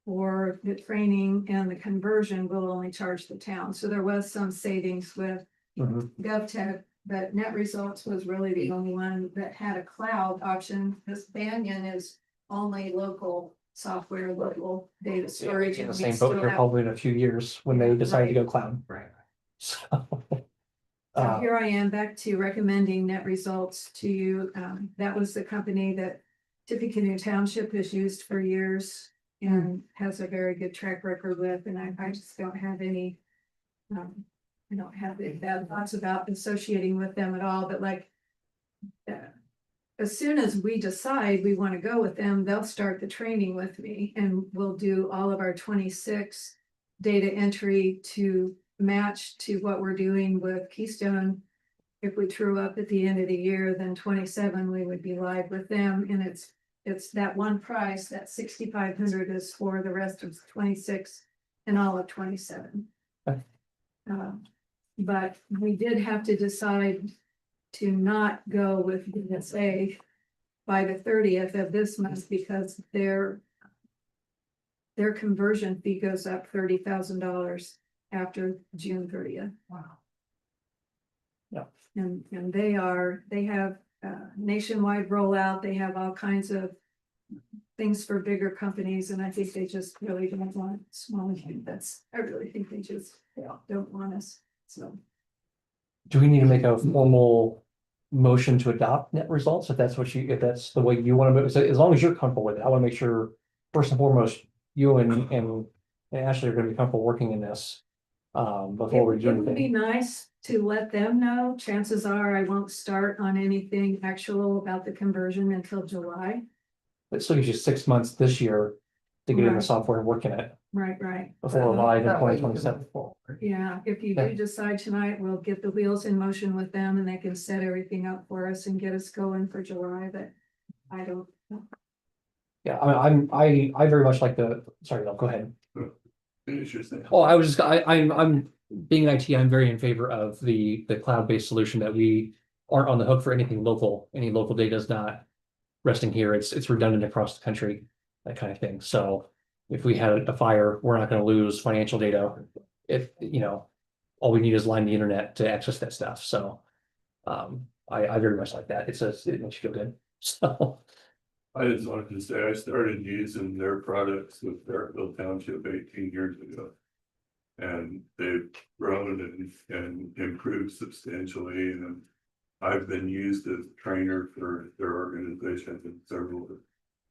for the training and the conversion, we'll only charge the town. So there was some savings with GovTech, but Net Results was really the only one that had a cloud option. This Banyan is only local software, local data storage. In and the we same still boat here have- probably in a few years when they decide to go cloud. Right. So. So here I am back to recommending Net Results to you. That was the company that Tippecanoe Township has used for years and has a very good track record with, and I just don't have any. I don't have the bad thoughts about associating with them at all, but like. As soon as we decide we want to go with them, they'll start the training with me and we'll do all of our 26 data entry to match to what we're doing with Keystone. If we true up at the end of the year, then 27, we would be live with them, and it's that one price, that 6,500 is for the rest of 26 and all of 27. Okay. But we did have to decide to not go with BSA by the 30th of this month because their conversion fee goes up $30,000 after June 30th. Wow. Yeah. And they have nationwide rollout. They have all kinds of things for bigger companies, and I think they just really don't want small units. I really think they just don't want us, so. Do we need to make a formal motion to adopt Net Results if that's if that's the way you want to move? So as long as you're comfortable with it, I want to make sure first and foremost, you and Ashley are going to be comfortable working in this. Before we do It would be anything. nice to let them know. Chances are I won't start on anything actual about the conversion until July. It still gives you 6 months this year to get in the Right. software and work in it Right. before we're live in That way you can 2027. move forward. Yeah, if you Okay. do decide tonight, we'll get the wheels in motion with them and they can set everything up for us and get us going for July, but I don't. Yeah, I very much like sorry, no, go ahead. Finish your thing. Oh, I'm being IT, I'm very in favor of the cloud-based solution that we aren't on the hook for anything local. Any local data is not resting here. It's redundant across the country, that kind of thing. So if we had a fire, we're not gonna lose financial data. If, all we need is line the internet to access that stuff, so. I very much like that, it makes you feel good, so. I just wanted to say, I started using their products with Fairfield Township 18 years ago. And they've grown and improved substantially, and I've been used as a trainer for their organization in several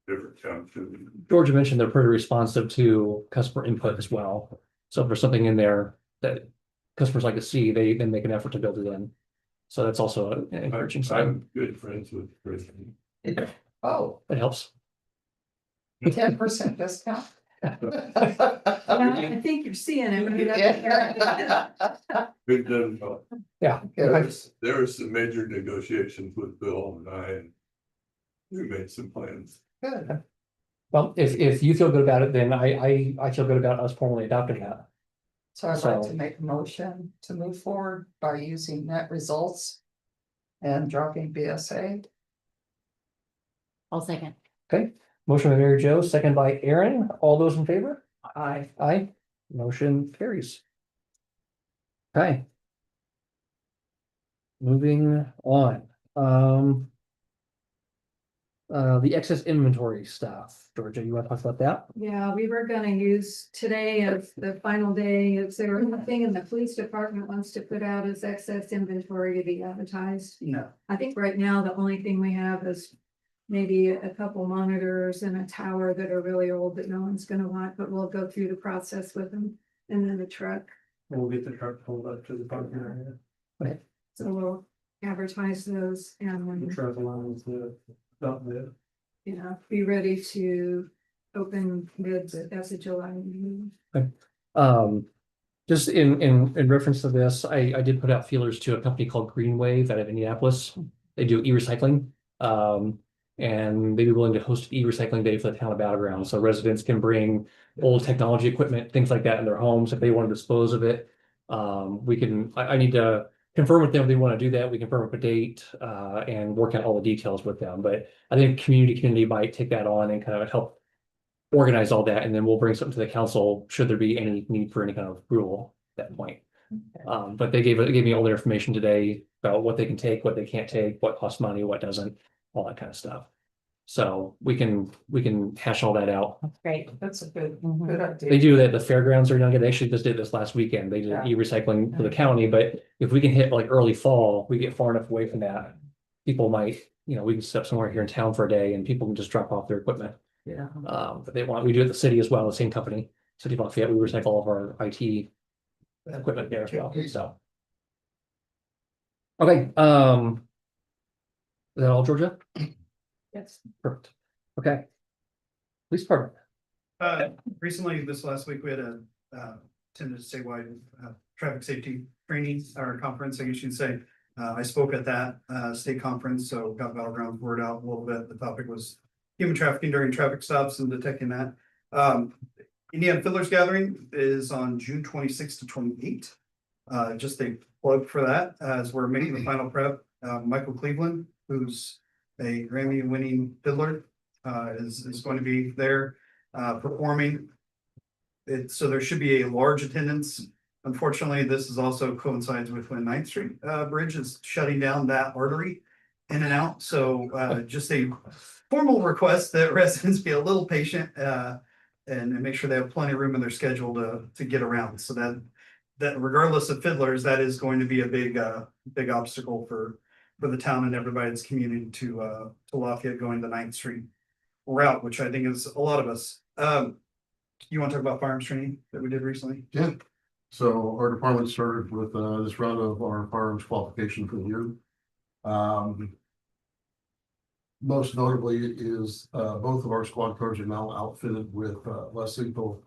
different townships. Georgia mentioned they're pretty responsive to customer input as well. So if there's something in there that customers like to see, they then make an effort to build it in. So that's also an encouraging sign. I'm good friends with Chris. Oh, It helps. 10% discount? I think you're seeing it. We've done, Yeah. there were some major negotiations with Bill and I, and we made some plans. Good. Well, if you feel good about it, then I feel good about us formally adopting that. So I'd like So- to make a motion to move forward by using net results and dropping BSA. I'll second. Okay, motion by Mary Jo, second by Aaron. All those in favor? Aye. Aye. Motion carries. Okay. Moving on, the excess inventory stuff. Georgia, you want to talk about that? Yeah, we were gonna use today as the final day. Is there anything in the police department wants to put out as excess inventory to be advertised? No. I think right now, the only thing we have is maybe a couple monitors and a tower that are really old that no one's gonna want, but we'll go through the process with them. And then the truck, We'll get the truck pulled up to the parking area. so we'll advertise those and The then, truck lines, the dump bed. be ready to open bids as of July meeting. Just in reference to this, I did put out feelers to a company called Green Wave out of Indianapolis. They do e-recycling. And they'd be willing to host e-recycling day for the town of Battleground, so residents can bring old technology equipment, things like that in their homes if they want to dispose of it. I need to confirm with them if they want to do that. We confirm up a date and work out all the details with them, but I think community might take that on and kind of help organize all that, and then we'll bring something to the council should there be any need for any kind of approval at that point. But they gave me all their information today about what they can take, what they can't take, what costs money, what doesn't, all that kind of stuff. So we can hash all that out. That's great. That's a good Mhm. idea. They do that, the fairgrounds are young, they actually just did this last weekend, they did Yeah. e-recycling for the county, but if we can hit like early fall, we get far enough away from that. People might, we can set up somewhere here in town for a day and people can just drop off their equipment. Yeah. But we do it at the city as well, the same company, City of Lafayette, we recycle all of our IT equipment there as well, so. Okay, is that all, Georgia? Yes. Perfect, okay. Police department. Recently, this last week, we had attended a statewide traffic safety training or conference, I guess you'd say. I spoke at that state conference, so got Battleground word out a little bit. The topic was human trafficking during traffic stops and detecting that. Indiana Fiddlers Gathering is on June 26th to 28th. Just a plug for that, as we're making the final prep. Michael Cleveland, who's a Grammy-winning fiddler, is going to be there performing. So there should be a large attendance. Unfortunately, this is also coincides with when 9th Street Bridge is shutting down that artery in and out. So just a formal request that residents be a little patient and make sure they have plenty of room in their schedule to get around. So that regardless of fiddlers, that is going to be a big obstacle for the town and everybody's community to Lafayette going the 9th Street route, which I think is a lot of us. You want to talk about firearms training that we did recently? Yeah, so our department started with this round of our firearms qualification for the year. Most notably is both of our squad cars are now outfitted with less lethal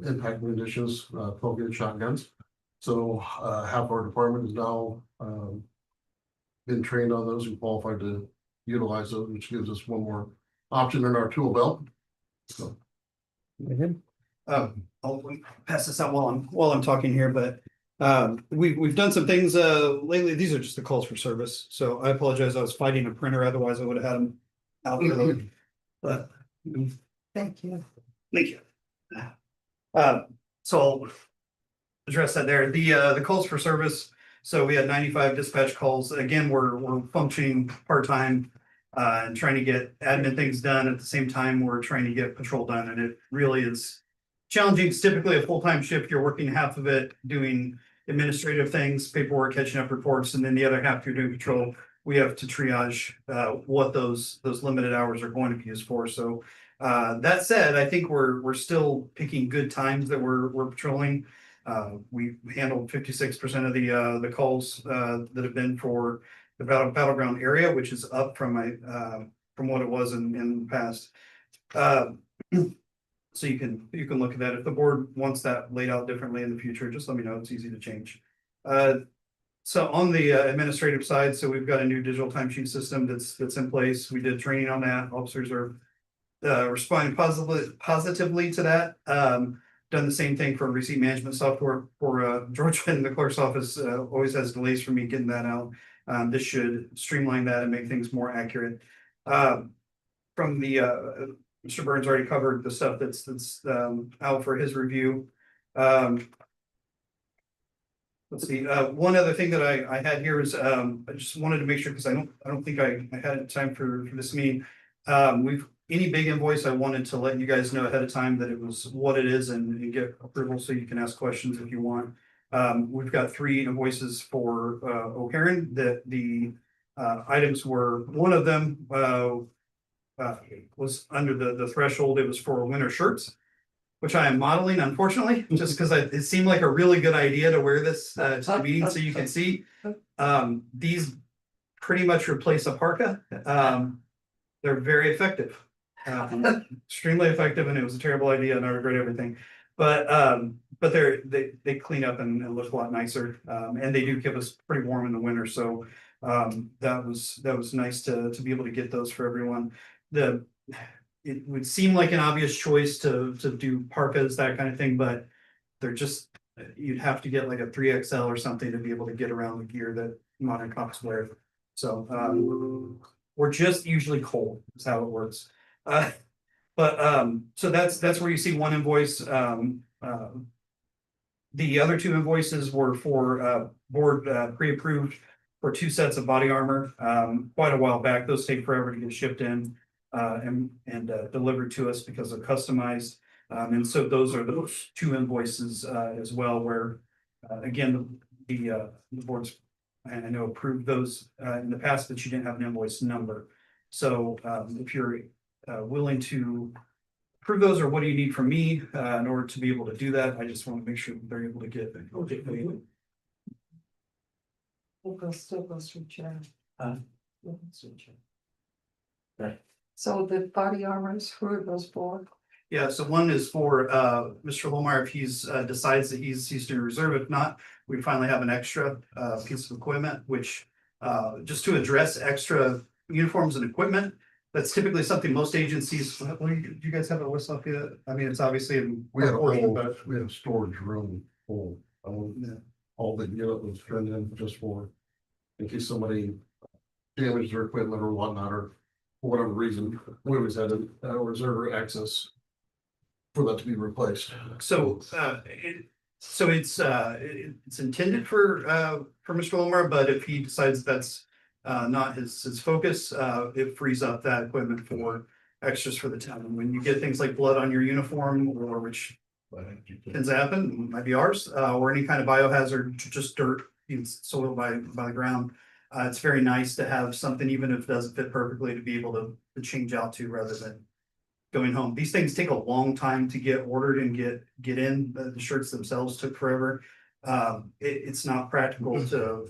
impact munitions, 12-gauge shotguns. So half our department is now been trained on those and qualified to utilize those, which gives us one more option in our tool belt. So. I'll pass this out while I'm talking here, but we've done some things lately. These are just the calls for service. So I apologize. I was fighting a printer. Otherwise I would have had them out here. But Thank you. thank you. So I'll address that there. The calls for service. So we had 95 dispatch calls. Again, we're functioning part-time and trying to get admin things done. At the same time, we're trying to get patrol done, and it really is challenging. It's typically a full-time shift. You're working half of it doing administrative things, paperwork, catching up reports, and then the other half you're doing patrol. We have to triage what those limited hours are going to be used for. So that said, I think we're still picking good times that we're patrolling. We handled 56% of the calls that have been for the battleground area, which is up from from what it was in the past. So you can look at that. If the board wants that laid out differently in the future, just let me know. It's easy to change. So on the administrative side, so we've got a new digital timesheet system that's in place. We did training on that. Officers are responding positively to that. Done the same thing for receipt management software for Georgia, and the clerk's office always has delays for me getting that out. This should streamline that and make things more accurate. From the Mr. Burns already covered the stuff that's out for his review. Let's see, one other thing that I had here is I just wanted to make sure, because I don't think I had time for this meeting. Any big invoice, I wanted to let you guys know ahead of time that it was what it is and get approval so you can ask questions if you want. We've got 3 invoices for O'Haron that the items were, one of them was under the threshold. It was for winter shirts, which I am modeling, unfortunately, just because it seemed like a really good idea to wear this to the meeting so you can see. These pretty much replace a parka. They're very effective. Extremely effective, and it was a terrible idea and I regret everything. But they clean up and look a lot nicer. And they do keep us pretty warm in the winter. So that was nice to be able to get those for everyone. It would seem like an obvious choice to do parkas, that kind of thing, but they're just, you'd have to get like a 3XL or something to be able to get around the gear that modern cops wear. So we're just usually cold, is how it works. So that's where you see one invoice. The other 2 invoices were for board pre-approved for 2 sets of body armor quite a while back. Those take forever to get shipped in and delivered to us because they're customized. And so those are those 2 invoices as well, where again, the boards, and I know approved those in the past, but you didn't have an invoice number. So if you're willing to approve those, or what do you need from me in order to be able to do that? I just want to make sure they're able to get paid. So the body armors, who are those for? Yeah, so one is for Mr. Lomar if he's decides that he's to reserve. If not, we finally have an extra piece of equipment, which just to address extra uniforms and equipment. That's typically something most agencies, do you guys have a whistle up yet? I mean, it's obviously in. We had but a storage room full. All the unit was turned in just for, in case somebody damaged their equipment or whatnot, or for whatever reason, we always had a reserve access for that to be replaced. So it's intended for Mr. Lomar, but if he decides that's not his focus, it frees up that equipment for extras for the town. And when you get things like blood on your uniform, or which tends to happen, might be ours, or any kind of biohazard, just dirt being soiled by the ground, it's very nice to have something, even if it doesn't fit perfectly, to be able to change out to rather than going home. These things take a long time to get ordered and get in. The shirts themselves took forever. It's not practical to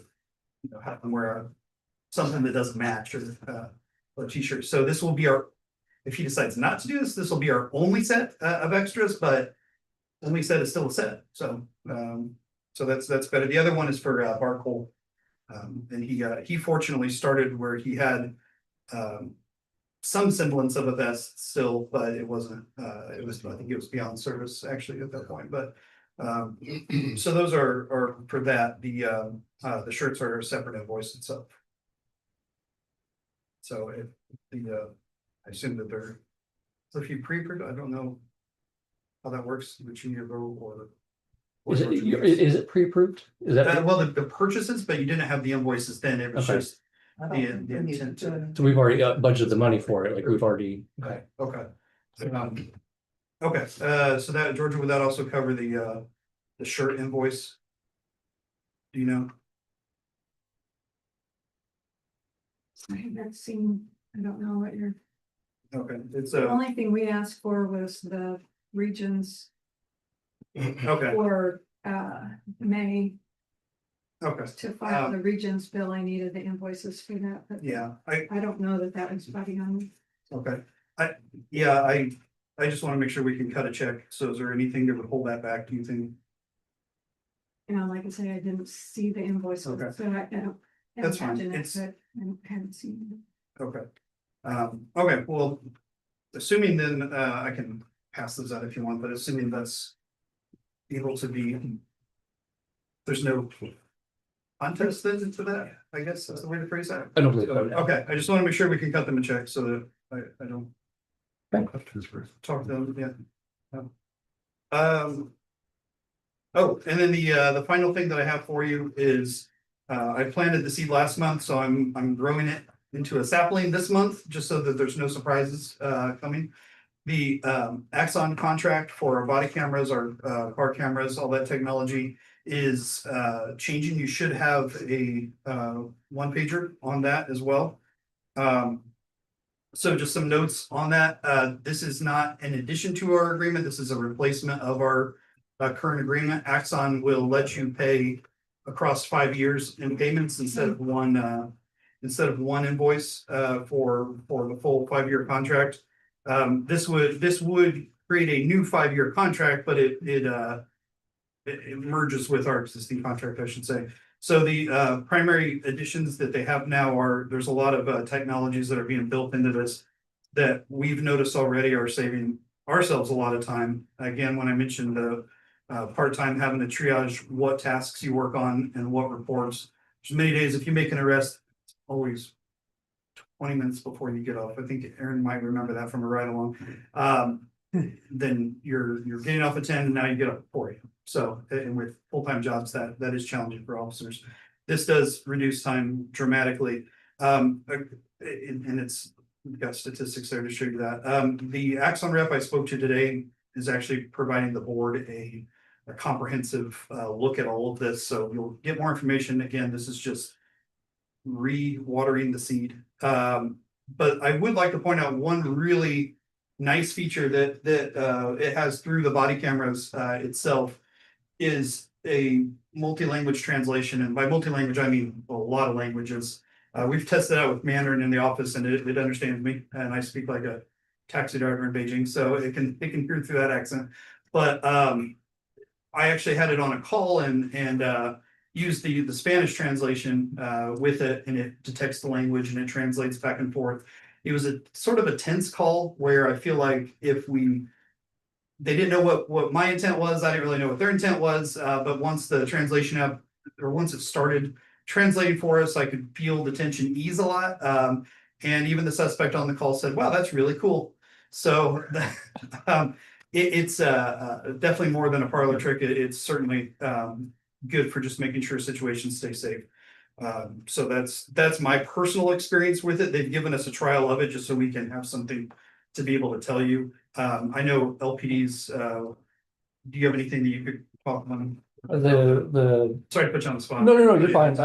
have them wear something that doesn't match, or a t-shirt. So this will be if he decides not to do this will be our only set of extras, but only set is still a set. So that's better. The other one is for Barcole. And he fortunately started where he had some semblance of a vest still, but it wasn't, I think it was beyond service actually at that point, but so those are for that. The shirts are a separate invoice itself. So I assume that they're, so if you pre-approved, I don't know. how that works, which you need to vote or? Is it pre-approved? Is that, Well, the purchases, but you didn't have the invoices then, it was Okay. just I the don't think we need intent to do to. anything. so we've already budgeted the money for it, like we've already, okay. Okay. Okay, so that, Georgia, would that also cover the shirt invoice? Do you know? I haven't seen, I don't know what you're, Okay, it's the only thing we asked for was the regions okay, for, May okay, to file the regions bill. I needed the invoices for that, but yeah, I don't know that that was buddy on. okay. I just wanna make sure we can cut a check, so is there anything that would hold that back, do you think? You know, like I say, I didn't see the invoices, Okay. so I don't. That's fine. imagine it, It's- but I haven't seen it. Okay. Okay, well, assuming then, I can pass those out if you want, but assuming that's able to be. There's no contest then to that, I guess that's the way to phrase that. I don't believe so. Okay, I just wanna make sure we can cut them a check so that I don't Okay. talk to them, yeah. Oh, and then the final thing that I have for you is, I planted the seed last month, so I'm growing it into a sapling this month, just so that there's no surprises, coming. The, Axon contract for our body cameras, our, car cameras, all that technology is, changing. You should have a, one pager on that as well. So just some notes on that. This is not an addition to our agreement. This is a replacement of our current agreement. Axon will let you pay across 5 years in payments instead of one invoice for the full 5-year contract. This would create a new 5-year contract, but it merges with our existing contract, I should say. So the primary additions that they have now are, there's a lot of technologies that are being built into this that we've noticed already are saving ourselves a lot of time. Again, when I mentioned the part-time having to triage what tasks you work on and what reports. There's many days, if you make an arrest, it's always 20 minutes before you get off. I think Aaron might remember that from a ride along. Then you're getting off at 10 and now you get up at 4 a.m. So, and with full-time jobs, that is challenging for officers. This does reduce time dramatically. And it's, we've got statistics there to show you that. The Axon rep I spoke to today is actually providing the board a comprehensive look at all of this. So you'll get more information. Again, this is just re-watering the seed. But I would like to point out one really nice feature that it has through the body cameras itself is a multi-language translation. And by multi-language, I mean a lot of languages. We've tested out with Mandarin in the office and it understands me, and I speak like a taxi driver in Beijing, so it can hear through that accent. But I actually had it on a call and used the Spanish translation with it, and it detects the language and it translates back and forth. It was a sort of a tense call where I feel like they didn't know what my intent was, I didn't really know what their intent was, but once the translation app, or once it started translating for us, I could feel the tension ease a lot. And even the suspect on the call said, "Wow, that's really cool." So it's definitely more than a parlor trick. It's certainly good for just making sure situations stay safe. So that's my personal experience with it. They've given us a trial of it just so we can have something to be able to tell you. I know LPD's, do you have anything that you could talk on? Sorry to put you on the spot. No, you're fine.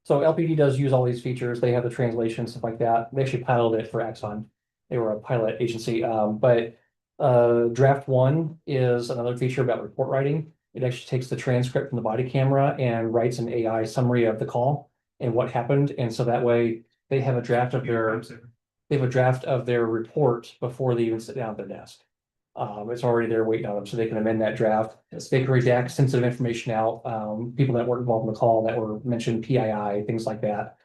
So LPD does use all these features. They have the translation, stuff like that. They actually piloted it for Axon. They were a pilot agency, but Draft 1 is another feature about report writing. It actually takes the transcript from the body camera and writes an AI summary of the call and what happened. And so that way they have a draft of their report before they even sit down at their desk. It's already there waiting on them, so they can amend that draft. They can redact sensitive information out. People that weren't involved in the call that were mentioned, PII, things like that.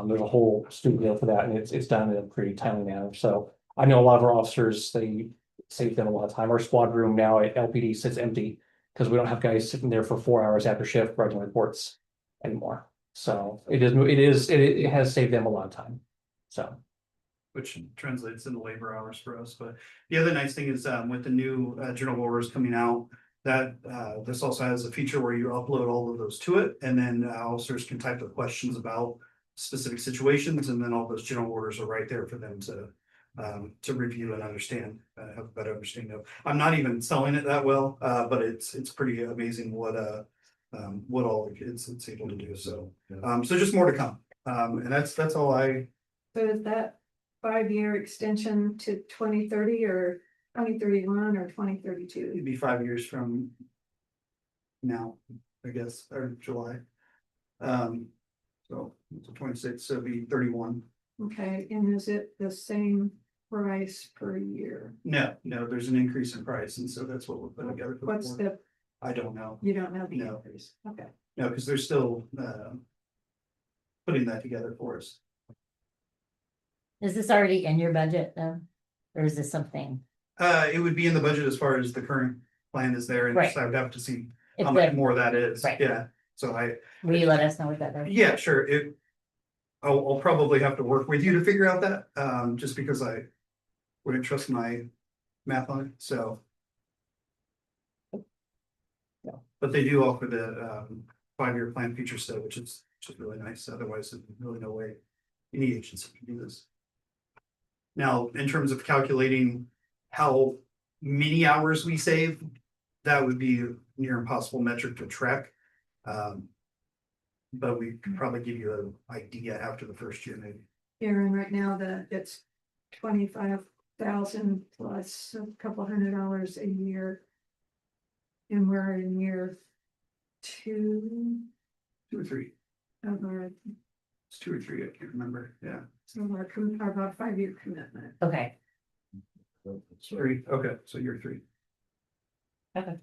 There's a whole student deal for that, and it's done in a pretty timely manner. So I know a lot of our officers, they save them a lot of time. Our squad room now at LPD sits empty because we don't have guys sitting there for 4 hours after shift writing reports anymore. So it has saved them a lot of time. So. which translates into labor hours for us. But the other nice thing is, with the new journal orders coming out, that this also has a feature where you upload all of those to it, and then officers can type the questions about specific situations, and then all those general orders are right there for them to review and understand, have a better understanding of. I'm not even selling it that well, but it's pretty amazing what all it's able to do. So so just more to come. And that's all I. So is that 5-year extension to 2030 or 2031 or 2032? It'd be 5 years from now, I guess, or July. So it's 26, so it'd be 31. Okay, and is it the same price per year? No, there's an increase in price, and so that's what we're putting together. for the What's board. the, I don't know. you don't know the No. increase? Okay. No, because they're still putting that together for us. Is this already in your budget though? Or is this something? It would be in the budget as far as the current plan is there, and Right. so I would have to see If how much the- more that is. Right. Yeah, so Will you let us know what that is? yeah, sure, I'll probably have to work with you to figure out that, just because I wouldn't trust my math on it, so. But they do offer the 5-year plan feature stuff, which is really nice, otherwise there's really no way any agency can do this. Now, in terms of calculating how many hours we save, that would be a near impossible metric to track. But we could probably give you an idea after the first year, maybe. Aaron, right now it's 25,000 plus a couple $100 a year. And we're in year 2 2 or 3, of our, it's 2 or 3, I can't remember, yeah. our about 5-year commitment. Okay, 3, okay, so you're 3. okay.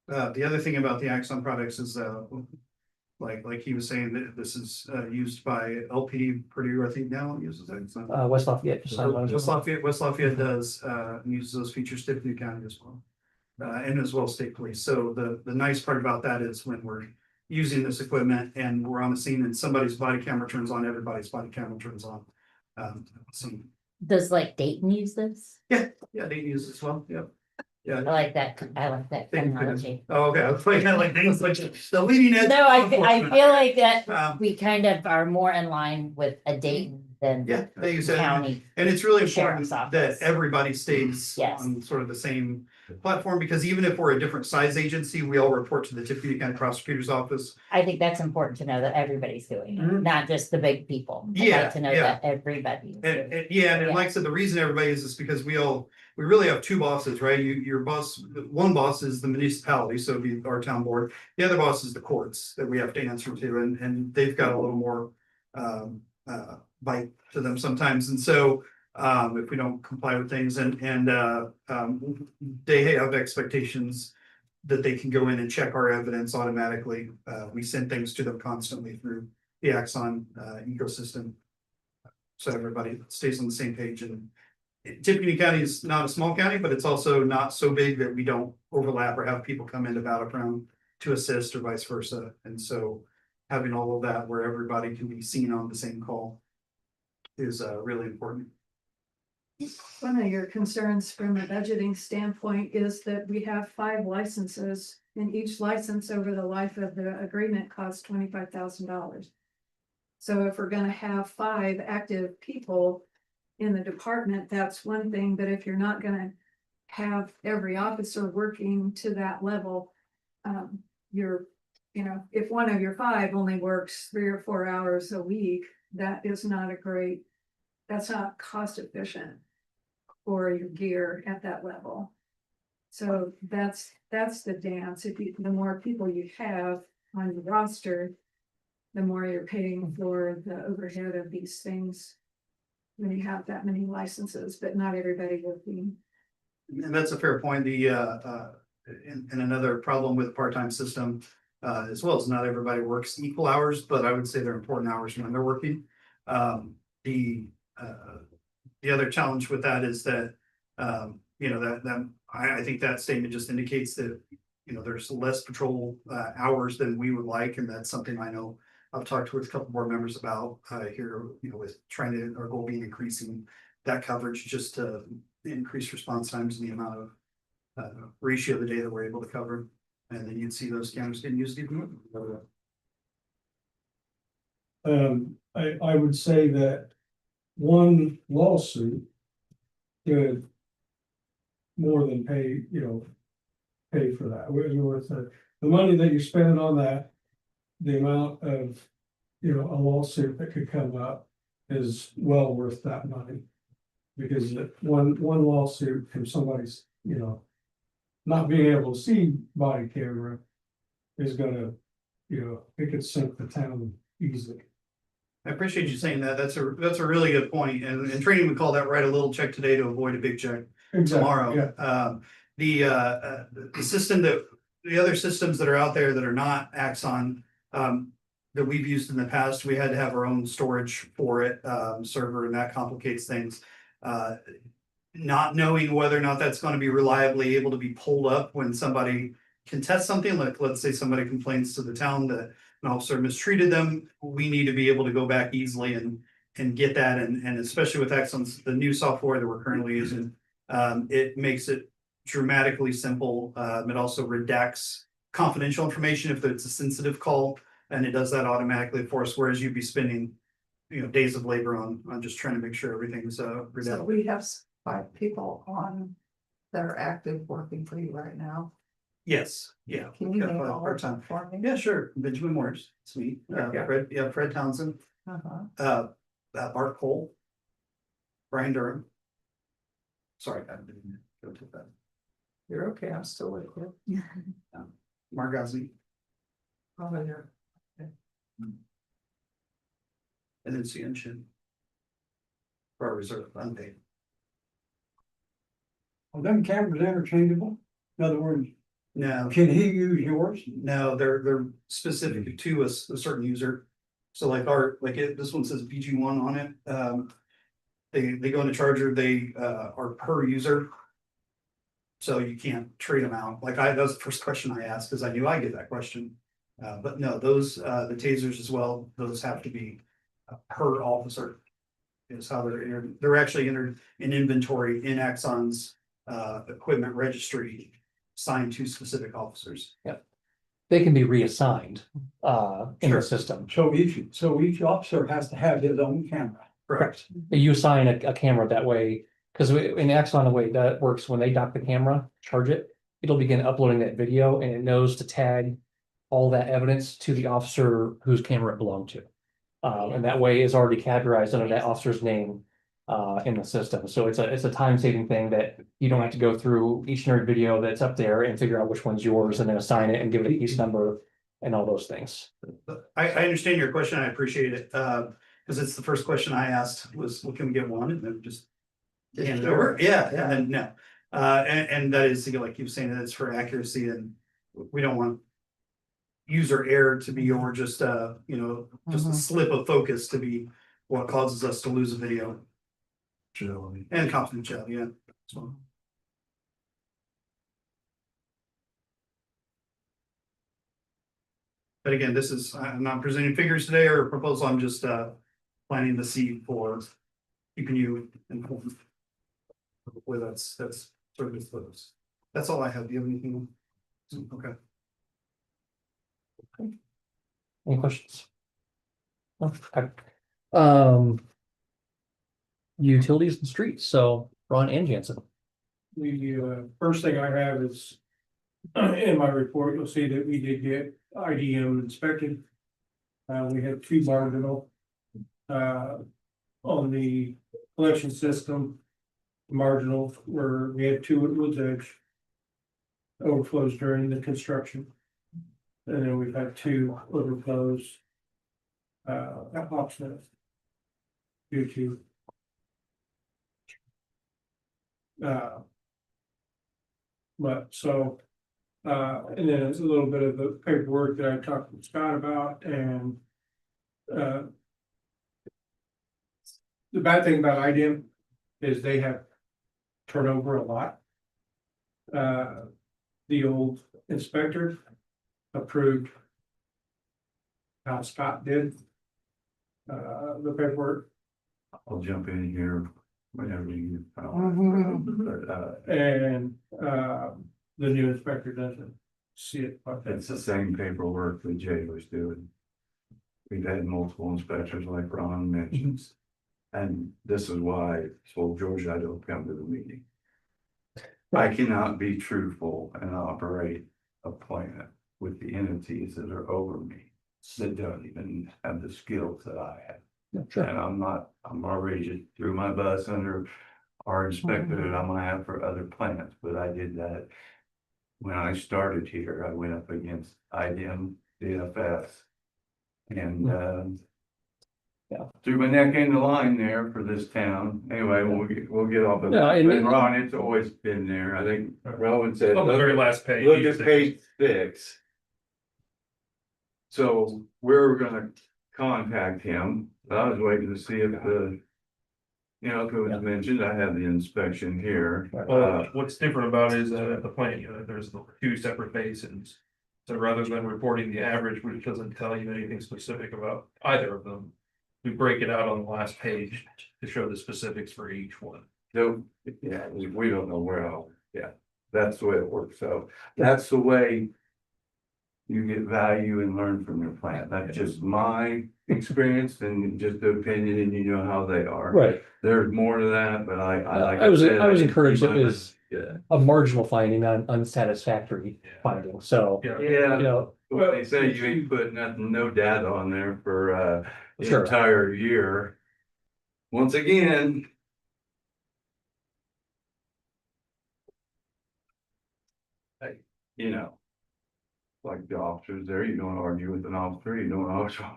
The other thing about the Axon products is, like he was saying, that this is used by LP Purdue, I think now uses Axon. West Lafayette. Just signed one as well. West Lafayette does, uses those features, Tiffany County as well. And as well as state police. So the nice part about that is when we're using this equipment and we're on the scene and somebody's body camera turns on, everybody's body camera turns on. Does like Dayton use this? Yeah, they use it as well, yeah. I Yeah. like that terminology. Oh, okay, I was like things like the leading edge. No, I feel like that Um, we kind of are more in line with a Dayton than Yeah, they use it. county. And it's really Sheriff's important that office. everybody stays Yes. on sort of the same platform, because even if we're a different size agency, we all report to the Tiffany County Prosecutor's Office. I think that's important to know that everybody's doing it, Mhm. not just the big people. I'd Yeah, like to know yeah. that everybody. is doing it. And like I said, the reason everybody is because we really have 2 bosses, right? Your boss, one boss is the municipality, so it'd be our town board. The other boss is the courts that we have to answer to, and they've got a little more bite to them sometimes. And so if we don't comply with things and they have expectations that they can go in and check our evidence automatically. We send things to them constantly through the Axon ecosystem. So everybody stays on the same page. And Tiffany County is not a small county, but it's also not so big that we don't overlap or have people come into Battleground to assist or vice versa. And so having all of that where everybody can be seen on the same call is really important. One of your concerns from a budgeting standpoint is that we have 5 licenses and each license over the life of the agreement costs $25,000. So if we're gonna have 5 active people in the department, that's one thing, but if you're not gonna have every officer working to that level, if one of your 5 only works 3 or 4 hours a week, that's not cost efficient for your gear at that level. So that's the dance. The more people you have on your roster, the more you're paying for the overhead of these things. When you have that many licenses, but not everybody working. And that's a fair point. And another problem with part-time system, as well as not everybody works equal hours, but I would say they're important hours when they're working. The other challenge with that is that, I think that statement just indicates that, there's less patrol hours than we would like, and that's something I know I've talked with a couple board members about, here, you know, with trying to, our goal being increasing that coverage just to increase response times and the amount of ratio of the day that we're able to cover. And then you'd see those cameras getting used even more. I would say that one lawsuit could more than pay, pay for that. With the money that you spend on that, the amount of, a lawsuit that could come up is well worth that money. Because one lawsuit from somebody's, not being able to see body camera is gonna, it could sink the town easily. I appreciate you saying that. That's a really good point. And training would call that write a little check today to avoid a big check tomorrow. Yeah. The system the other systems that are out there that are not Axon, that we've used in the past, we had to have our own storage for it, server, and that complicates things. Not knowing whether or not that's going to be reliably able to be pulled up when somebody contests something, like let's say somebody complains to the town that an officer mistreated them, we need to be able to go back easily and get that, and especially with Axon's, the new software that we're currently using, it makes it dramatically simple. It also redacts confidential information if it's a sensitive call, and it does that automatically for us, whereas you'd be spending days of labor on just trying to make sure everything's So redacted. we have 5 people on that are active working for you right now. Yes, yeah. Can you Got name five all of part-time. them for me? Yeah, sure. Benjamin Morris, it's me. Fred Townsend, Uh-huh. Bart Cole, Brian Durham. Sorry, I didn't go to that. You're okay, I'm still with you. Mark Gosney, Oh, there. and then Cian Chin. For our reserve, unpaid. Are them cameras interchangeable? In other words, No, can he use yours? no, they're specific to a certain user. So like this one says BG1 on it. They go into Charger, they are per user. So you can't trade them out. That was the first question I asked, because I knew I'd get that question. But no, those the tasers as well, those have to be per officer. Is how they're entered. They're actually entered in inventory in Axon's equipment registry, signed to specific officers. They can be reassigned in Sure. the system. So each officer has to have his own camera. Correct. You assign a camera that way, because in Axon, the way that works, when they dock the camera, charge it, it'll begin uploading that video, and it knows to tag all that evidence to the officer whose camera it belonged to. And that way is already categorized under that officer's name in the system. So it's a time saving thing that you don't have to go through each and every video that's up there and figure out which one's yours and then assign it and give it a piece number and all those things. I understand your question. I appreciate it. Because it's the first question I asked was, well, can we get one? And then just hand it over. Yeah, and then no. And that is, like you were saying, that it's for accuracy, and we don't want user error to be, or just just a slip of focus to be what causes us to lose a video. And confidentiality, yeah. So. But again, I'm not presenting figures today or a proposal, I'm just planting the seed for keeping you informed. Where that's sort of close. That's all I have. Do you have anything? Okay. Any questions? Okay. Utilities and streets, so Ron and Jansen. The first thing I have is in my report, you'll see that we did get IDM inspected. We had 2 marginal on the collection system. Marginal where we had 2 at Woods Edge overflows during the construction. And then we've had 2 overflows at Hawksmith due to and then it's a little bit of the paperwork that I talked with Scott about, and the bad thing about IDM is they have turnover a lot. The old inspector approved how Scott did. The paperwork, I'll jump in here whenever you. and, the new inspector doesn't see it. But It's the same paperwork that Jay was doing. We've had multiple inspectors like Ron mentions. And this is why I told George I don't come to the meeting. I cannot be truthful and operate a plant with the entities that are over me. That don't even have the skills that I have. Sure. And I'm already just threw my bus under our inspector that I'm gonna have for other plants, but I did that. When I started here, I went up against IDM, DFS. And, Yeah. threw my neck in the line there for this town. Anyway, we'll get off of Yeah, that. and- And Ron, it's always been there. I think Rowan said. On the very last page. Look at page 6. So we're gonna contact him. I was waiting to see if if it was mentioned, I have the inspection here. Well, what's different about it is that at the plant, there's the 2 separate basins. So rather than reporting the average, which doesn't tell you anything specific about either of them. We break it out on the last page to show the specifics for each one. So, yeah, we don't know where else, that's the way it works, so that's the way. You get value and learn from your plant, that's just my experience and just the opinion, and you know how they are. Right. There's more to that, but like I was said, encouraged it keep was Yeah, a marginal finding, not an unsatisfactory finding, so, Yeah. you yeah, know, but they say you ain't put nothing, no data on there for the Sure. entire year. Once again. You know. Like the officers there, you don't argue with an officer, you don't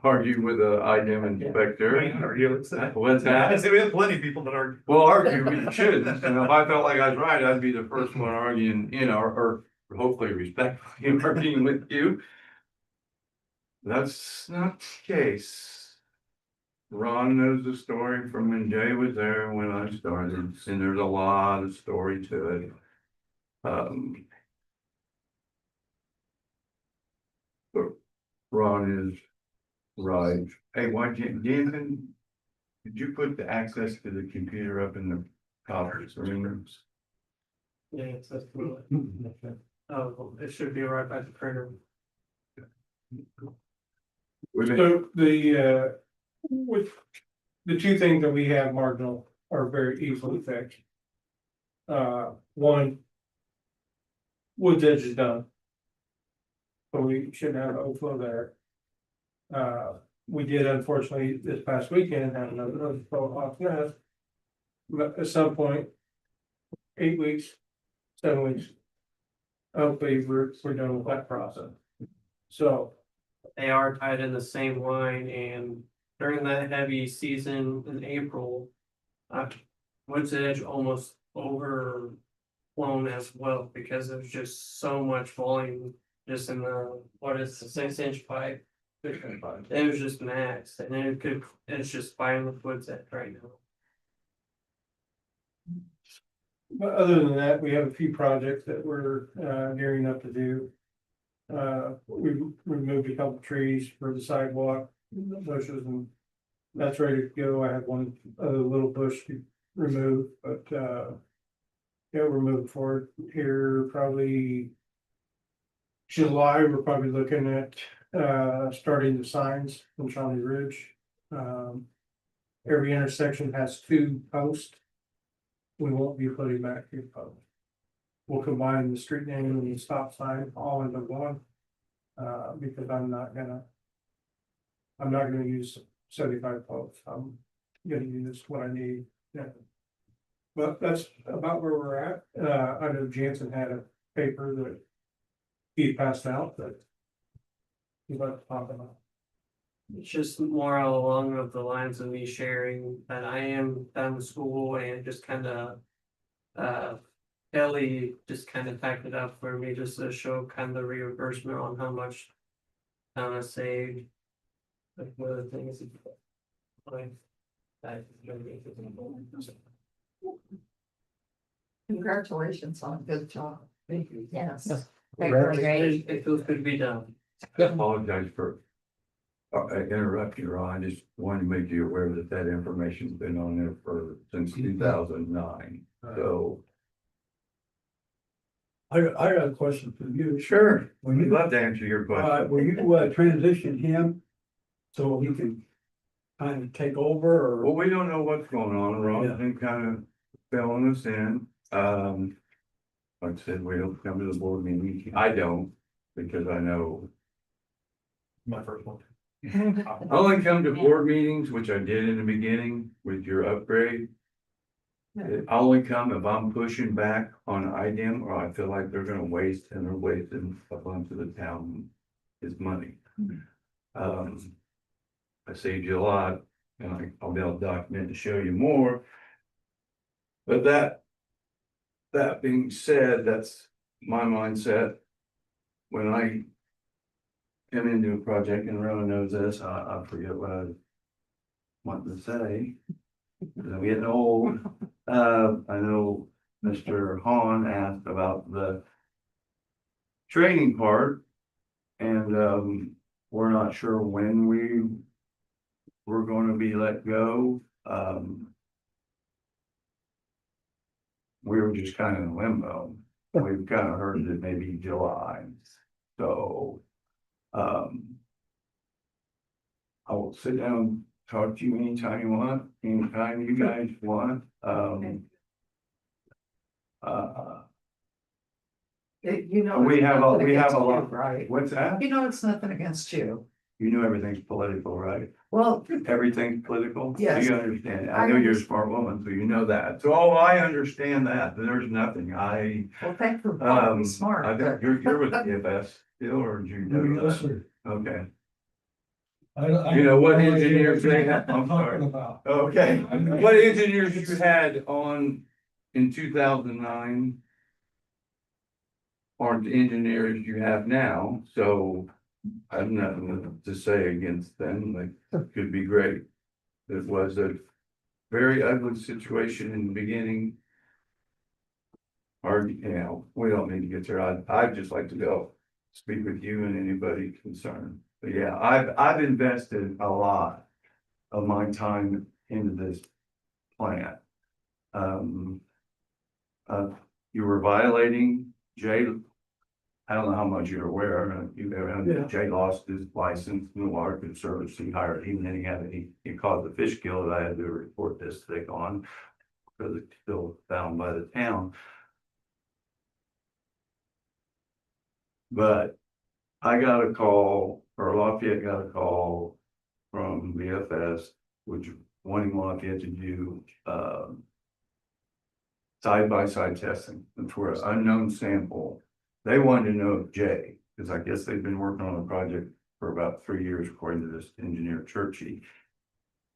argue with a IDM inspector. What's that? we have plenty of people that are. Well, argue, we shouldn't, and if I felt like I was right, I'd be the first one arguing, or hopefully respectfully arguing with you. That's not the case. Ron knows the story from when Jay was there when I started, and there's a lot of story to it. But Ron is right. Hey, why can't, Danton, did you put the access to the computer up in the conference rooms? yeah, it's that's cool. Oh, it should be right by the printer. So with the 2 things that we have marginal are very easily fixed. One. Woods Edge is done. So we shouldn't have overflow there. We did unfortunately this past weekend have another overflow off nest. But at some point. 8 weeks, 7 weeks. Hopefully we're done with that process. So. They are tied in the same line, and during that heavy season in April. Woods Edge almost overflown as well, because there's just so much volume. Just in the, what is the 6-inch pipe? It was just max, and it's just fine with Woods Edge right now. But other than that, we have a few projects that we're gearing up to do. We removed a couple trees for the sidewalk, bushes, and that's ready to go. I have one other little bush to remove, but yeah, we're moving forward here probably. July, we're probably looking at starting the signs from Shawnee Ridge. Every intersection has 2 posts. We won't be putting back 2 posts. We'll combine the street name and the stop sign all into one. Because I'm not gonna use 75 posts. I'm gonna use what I need. Yeah. But that's about where we're at. I know Jansen had a paper that he passed out that he'd like to talk about. It's just more along of the lines of me sharing that I am done with school, and just kind of. Kelly just kind of tacked it up for me just to show kind of the reimbursement on how much. I saved. Like one of the things. Congratulations on a good job. Thank you. Yes. Yes. Very great. It feels good to be done. I apologize for I interrupt you, Ron, I just wanted to make you aware that that information's been on there since 2009, so. I got a question for you. Sure, When we'd you, love to answer your question. will you transition him so he can kind of take over Well, or? we don't know what's going on, Ron's Yeah. been kind of filling us in, like I said, we don't come to the board meeting, I don't, because I know. My first one. I only come to board meetings, which I did in the beginning with your upgrade. I only come if I'm pushing back on IDEM or I feel like they're gonna waste and they're wasting a bunch of the town is money. I saved you a lot and I'll be able to document to show you more. But that being said, that's my mindset. When I come into a project and Rona knows this, I forget what I wanted to say. 'Cause I'm getting old. I know Mr. Hahn asked about the training part. And we're not sure when we're going to be let go. We were just kind of in limbo. We've kind of heard that maybe July. So I will sit down, talk to you anytime you want, anytime you guys want. You know. We it's have nothing we have against a you, lot, right? what's that? You know, it's nothing against you. You know everything's political, right? Well, Everything's political? Yes. You understand, I know you're a smart woman, so you know that, so I understand that, there's nothing, well, thank you for calling me smart. I think but- you're with DFS still, or do you know Yes, that? sir. Okay, I You know what have no engineers idea they what have? you're I'm sorry. talking about. okay, what engineers you had on in 2009? Aren't the engineers you have now, so I have nothing to say against them, like, could be great. It was a very ugly situation in the beginning. Or, you know, we don't need to get there, I'd just like to go speak with you and anybody concerned. But yeah, I've invested a lot of my time into this plant. You were violating Jay. I don't know how much you're aware, Yeah. Jay lost his license in the water conservancy, hired him, and then he caused a fish kill that I had to report this thick on. Because it's still found by the town. But I got a call, or Lafayette got a call from BFS, which wanting Lafayette to do, side-by-side testing for an unknown sample. They wanted to know if Jay, because I guess they've been working on a project for about 3 years, according to this engineer Churchy.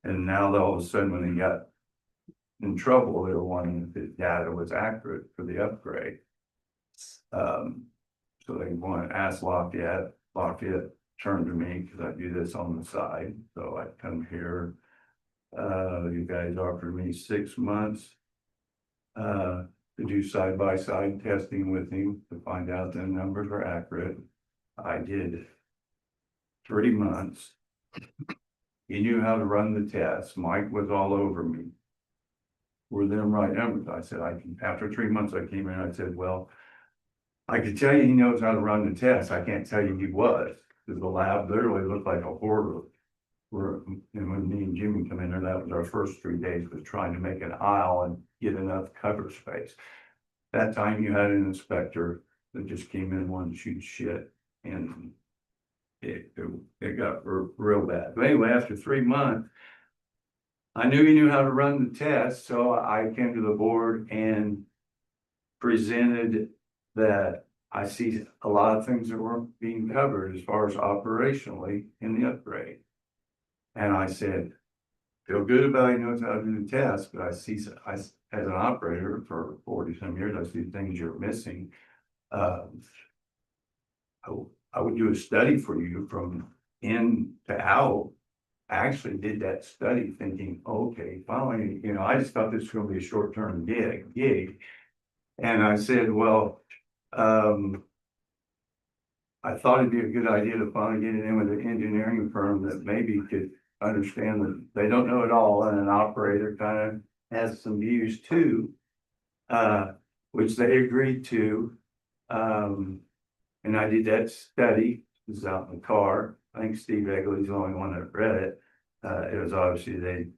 And now all of a sudden, when they got in trouble, they were wanting if the data was accurate for the upgrade. So they want to ask Lafayette. Lafayette turned to me because I do this on the side, so I come here. You guys offered me 6 months to do side-by-side testing with him to find out the numbers are accurate. I did 3 months. He knew how to run the tests. Mike was all over me. Were them right numbers? I said, after 3 months, I came in, I said, well, I could tell you he knows how to run the test. I can't tell you he was, because the lab literally looked like a horror. And when me and Jimmy come in there, that was our first 3 days, was trying to make an aisle and get enough cover space. That time you had an inspector that just came in and wanted to shoot shit, and it got real bad. But anyway, after 3 months, I knew he knew how to run the test, so I came to the board and presented that I see a lot of things that weren't being covered as far as operationally in the upgrade. And I said, feel good about he knows how to do the test, but I see, as an operator for 40-some years, I see things you're missing. I would do a study for you from in to out. I actually did that study thinking, okay, finally, I just thought this was gonna be a short-term gig. And I said, well, I thought it'd be a good idea to finally get it in with an engineering firm that maybe could understand that they don't know it all, and an operator kind of has some views too. Which they agreed to. And I did that study, it was out in the car. I think Steve Egley's the only one that read it. It was obviously they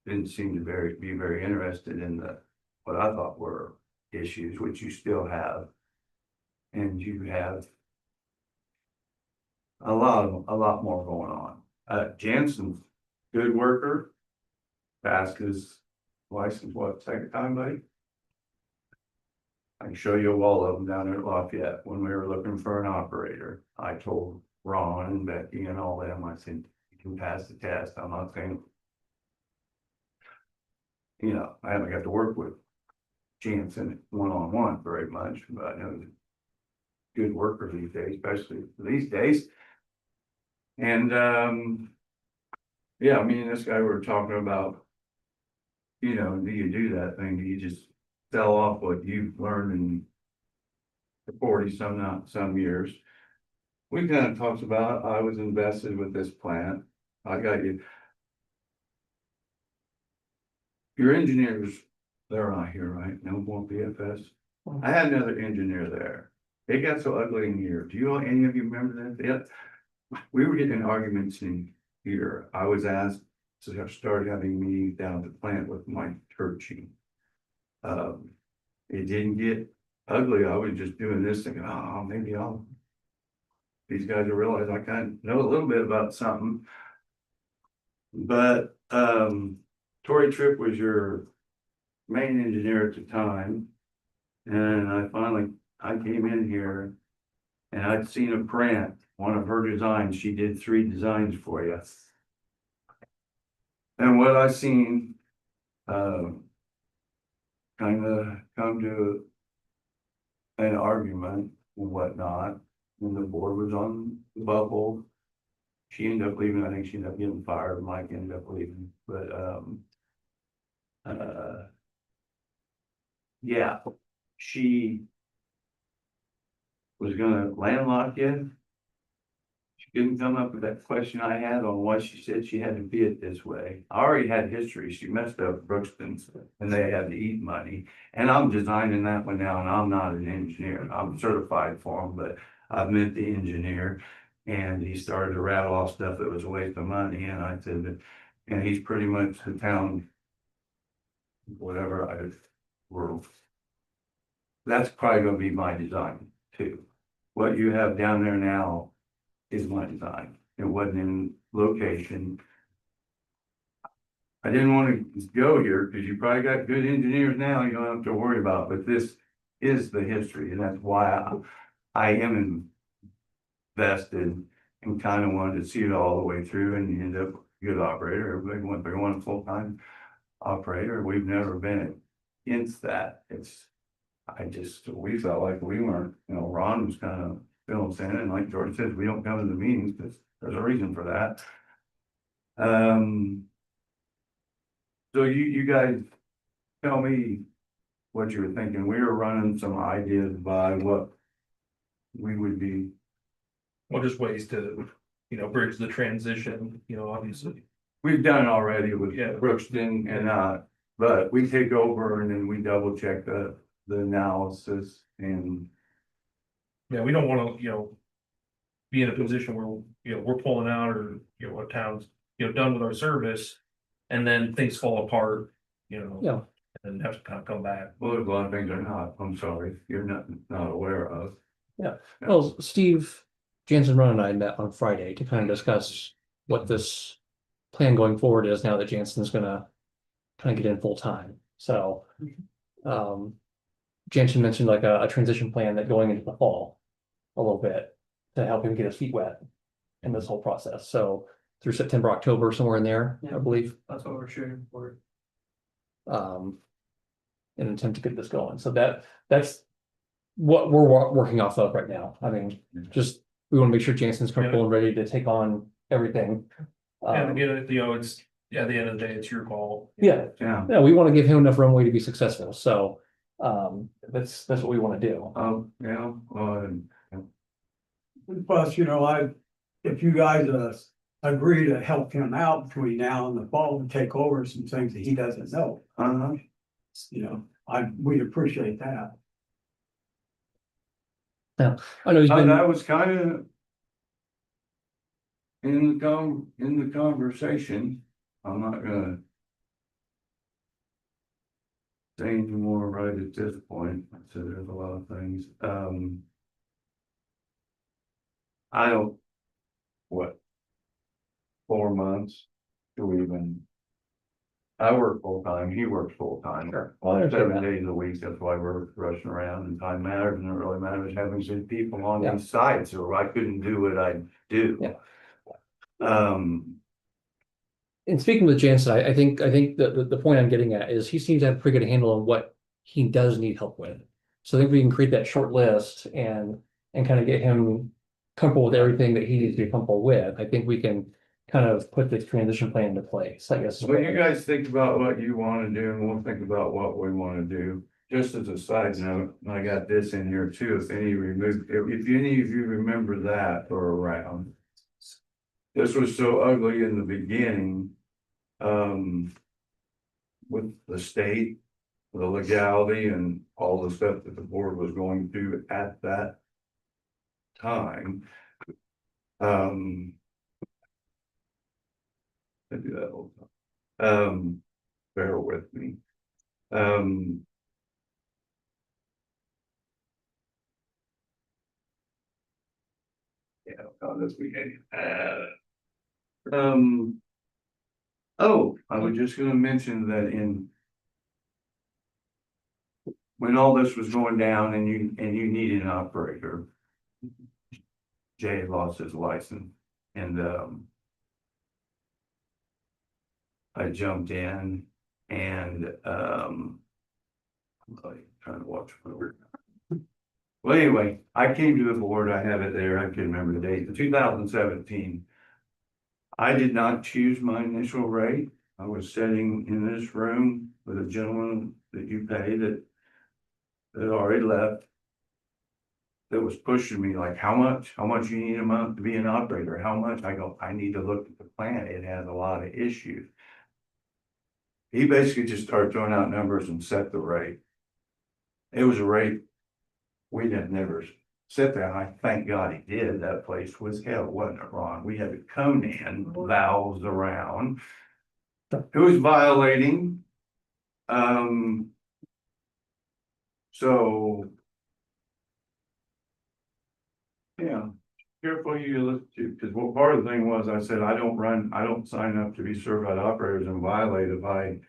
didn't seem to be very interested in what I thought were issues, which you still have. And you have a lot more going on. Jansen's good worker, passed his license, what, second time, buddy? I can show you all of them down there at Lafayette. When we were looking for an operator, I told Ron and Becky and all them, I said, you can pass the test. I'm not saying, you know, I haven't got to work with Jansen one-on-one very much, but I know he's a good worker these days, especially these days. And yeah, I mean, this guy we were talking about, you know, do you do that thing? Do you just sell off what you've learned in 40 some years? We kind of talked about, I was invested with this plant. I got you. Your engineers, they're not here, right? No more BFS. I had another engineer there. It got so ugly in here. Do you, any of you remember that? Yeah. We were getting arguments in here. I was asked to start having meetings down at the plant with Mike Turchy. It didn't get ugly. I was just doing this thinking, oh, maybe these guys will realize I kind of know a little bit about something. But Tory Tripp was your main engineer at the time. And I came in here and I'd seen a print, one of her designs. She did 3 designs for you. And what I seen, kind of come to an argument and whatnot, and the board was on the bubble. She ended up leaving. I think she ended up getting fired. Mike ended up leaving, but yeah, she was gonna landlock you. She couldn't come up with that question I had on why she said she had to be it this way. I already had history. She messed up Brookston's and they had to eat money. And I'm designing that one now, and I'm not an engineer. I'm certified for them, but I've met the engineer and he started to rattle off stuff that was a waste of money. And I said, and he's pretty much the town, whatever that's probably gonna be my design too. What you have down there now is my design. It wasn't in location. I didn't want to go here because you probably got good engineers now you don't have to worry about, but this is the history, and that's why I am invested and kind of wanted to see it all the way through and end up a good operator. Everybody wants, they want a full-time operator. We've never been against that. We felt like we weren't, you know, Ron was kind of filling us in, and like George says, we don't come to the meetings because there's a reason for that. So you guys tell me what you were thinking. We were running some ideas by what we would be. Well, just ways to, you know, bridge the transition, you know, obviously. We've done it already with Yeah. Brookston and but we take over and then we double check the analysis and. Yeah, we don't want to, you know, be in a position where, you know, we're pulling out or, you know, a town's, you know, done with our service. And then things fall apart, you know. Yeah. And have to kind of come back. Well, there's a lot of things are not, I'm sorry, you're not aware of. Yeah, well, Steve, Jansen, Ron and I met on Friday to kind of discuss what this plan going forward is now that Jansen's gonna kind of get in full time. So, Jansen mentioned like a transition plan that going into the fall a little bit to help him get his feet wet in this whole process. So through September, October, somewhere in there, I believe. That's what we're shooting for. In an attempt to get this going. So that's what we're working off of right now. I mean, just, we want to make sure Jansen's comfortable and ready to take on everything. And again, you know, it's, at the end of the day, it's your call. Yeah, we want to give him enough runway to be successful. So, that's what we want to do. Plus, you know, if you guys, agree to help him out between now and the fall and take over some things that he doesn't know. You know, we'd appreciate that. I know he's been, That was kind of in the conversation. I'm not gonna say any more right at this point. So there's a lot of things. I don't, what? 4 months to even. I work full time, he works full time. Sure. Well, I understand 7 that. days a week, that's why we're rushing around and time matters, and it really matters having good people on Yeah. these sites, or I couldn't do what I do. Yeah. Um, speaking with Jansen, I think the point I'm getting at is he seems to have a pretty good handle on what he does need help with. So I think we can create that short list and kind of get him comfortable with everything that he needs to be comfortable with. I think we can kind of put this transition plan into place, I guess. is well, what you guys think about what you wanna do, and we'll think about what we wanna do. Just as a side note, I got this in here too, if any of you remember that or around. This was so ugly in the beginning. With the state, the legality and all the stuff that the board was going through at that time. I do that all the time. Bear with me. Yeah, on this weekend. Oh, I was just gonna mention that when all this was going down and you needed an operator. Jay lost his license and I jumped in and I'm like trying to watch over. Well, anyway, I came to the board, I have it there, I can't remember the date, in 2017. I did not choose my initial rate. I was sitting in this room with a gentleman that you pay that already left. That was pushing me like, how much you need a month to be an operator? How much? I go, I need to look at the plan. It has a lot of issues. He basically just started throwing out numbers and set the rate. It was a rate we'd have never set there. I thank God he did. That place was hell, wasn't it, Ron? We had the Conan valves around. It was violating. So. Yeah, careful you listen to, because what part of the thing was, I said, I don't sign up to be certified operators and violate if I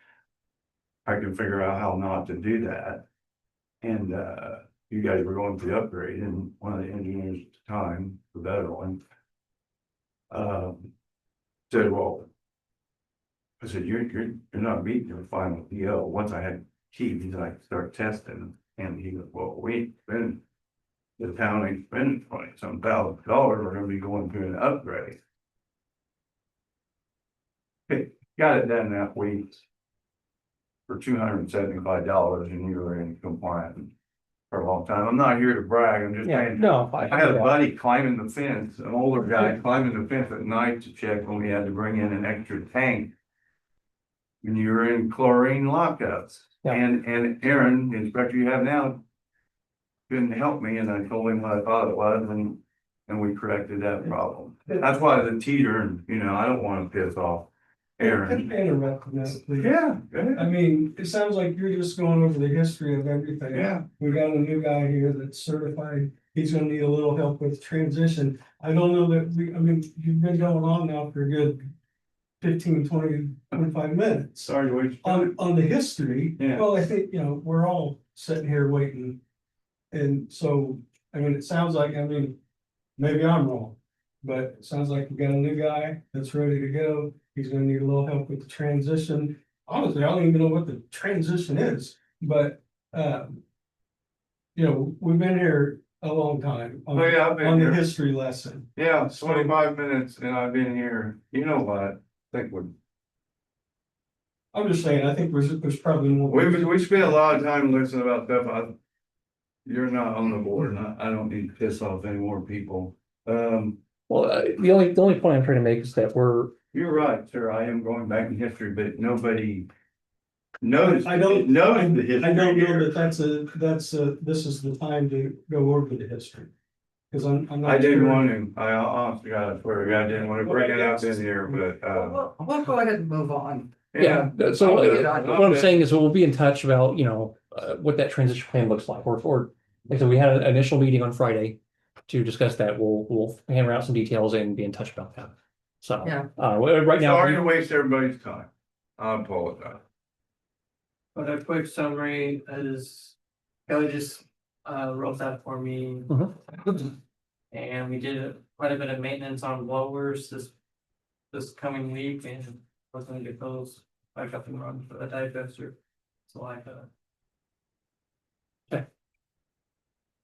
can figure out how not to do that. And you guys were going through the upgrade, and one of the engineers at the time, the better one, said, well, I said, you're not meeting your final PO. Once I had keys, I start testing, and he goes, well, the town ain't spending $20-some thousand, we're gonna be going through an upgrade. Okay, got it done that week. For $275, and you were in compliance for a long time. I'm not here to brag, I'm just saying. No, I had a buddy climbing the fence, an older guy climbing the fence at night to check when we had to bring in an extra tank. When you were in chlorine lockups, Yeah. and Aaron, the inspector you have now, couldn't help me, and I told him what I thought it was, and we corrected that problem. That's why the teeter, and I don't want to piss off Aaron. Can I interrupt on that, please? Yeah, go ahead. I mean, it sounds like you're just going over the history of everything. Yeah. We got a new guy here that's certified. He's gonna need a little help with transition. I don't know that you've been going on now for a good 15, 20, 25 minutes. Sorry to wait. On the history, Yeah. well, I think, we're all sitting here waiting. And so, it sounds like, maybe I'm wrong. But it sounds like we got a new guy that's ready to go. He's gonna need a little help with the transition. Honestly, I don't even know what the transition is, but, we've been here a long time. Oh, yeah, I've been On the here. history lesson. Yeah, 25 minutes and I've been here, you know what, I think I'm just saying, I think there's probably more. we spent a lot of time listening about stuff, you're not on the board, and I don't need to piss off any more people. Well, the only point I'm trying to make is that You're right, sir. I am going back in history, but nobody knows. I don't- Knows the history. I don't know here. that this is the time to go over the history. Cause I'm not. I didn't sure. want to, I honestly, God, I swear, to God, I didn't want to bring it up in here, but, We'll go ahead and move on. yeah, so I'll get on what I'm saying is we'll be in touch about, what that transition plan looks like, or like I said, we had an initial meeting on Friday to discuss that. We'll hammer out some details and be in touch about that. So, Yeah. right now. sorry to waste everybody's time. I apologize. But a quick summary is, Kelly just wrote that for me. And we did quite a bit of maintenance on blowers this coming week, and we're gonna get those back up and running for the digester. So like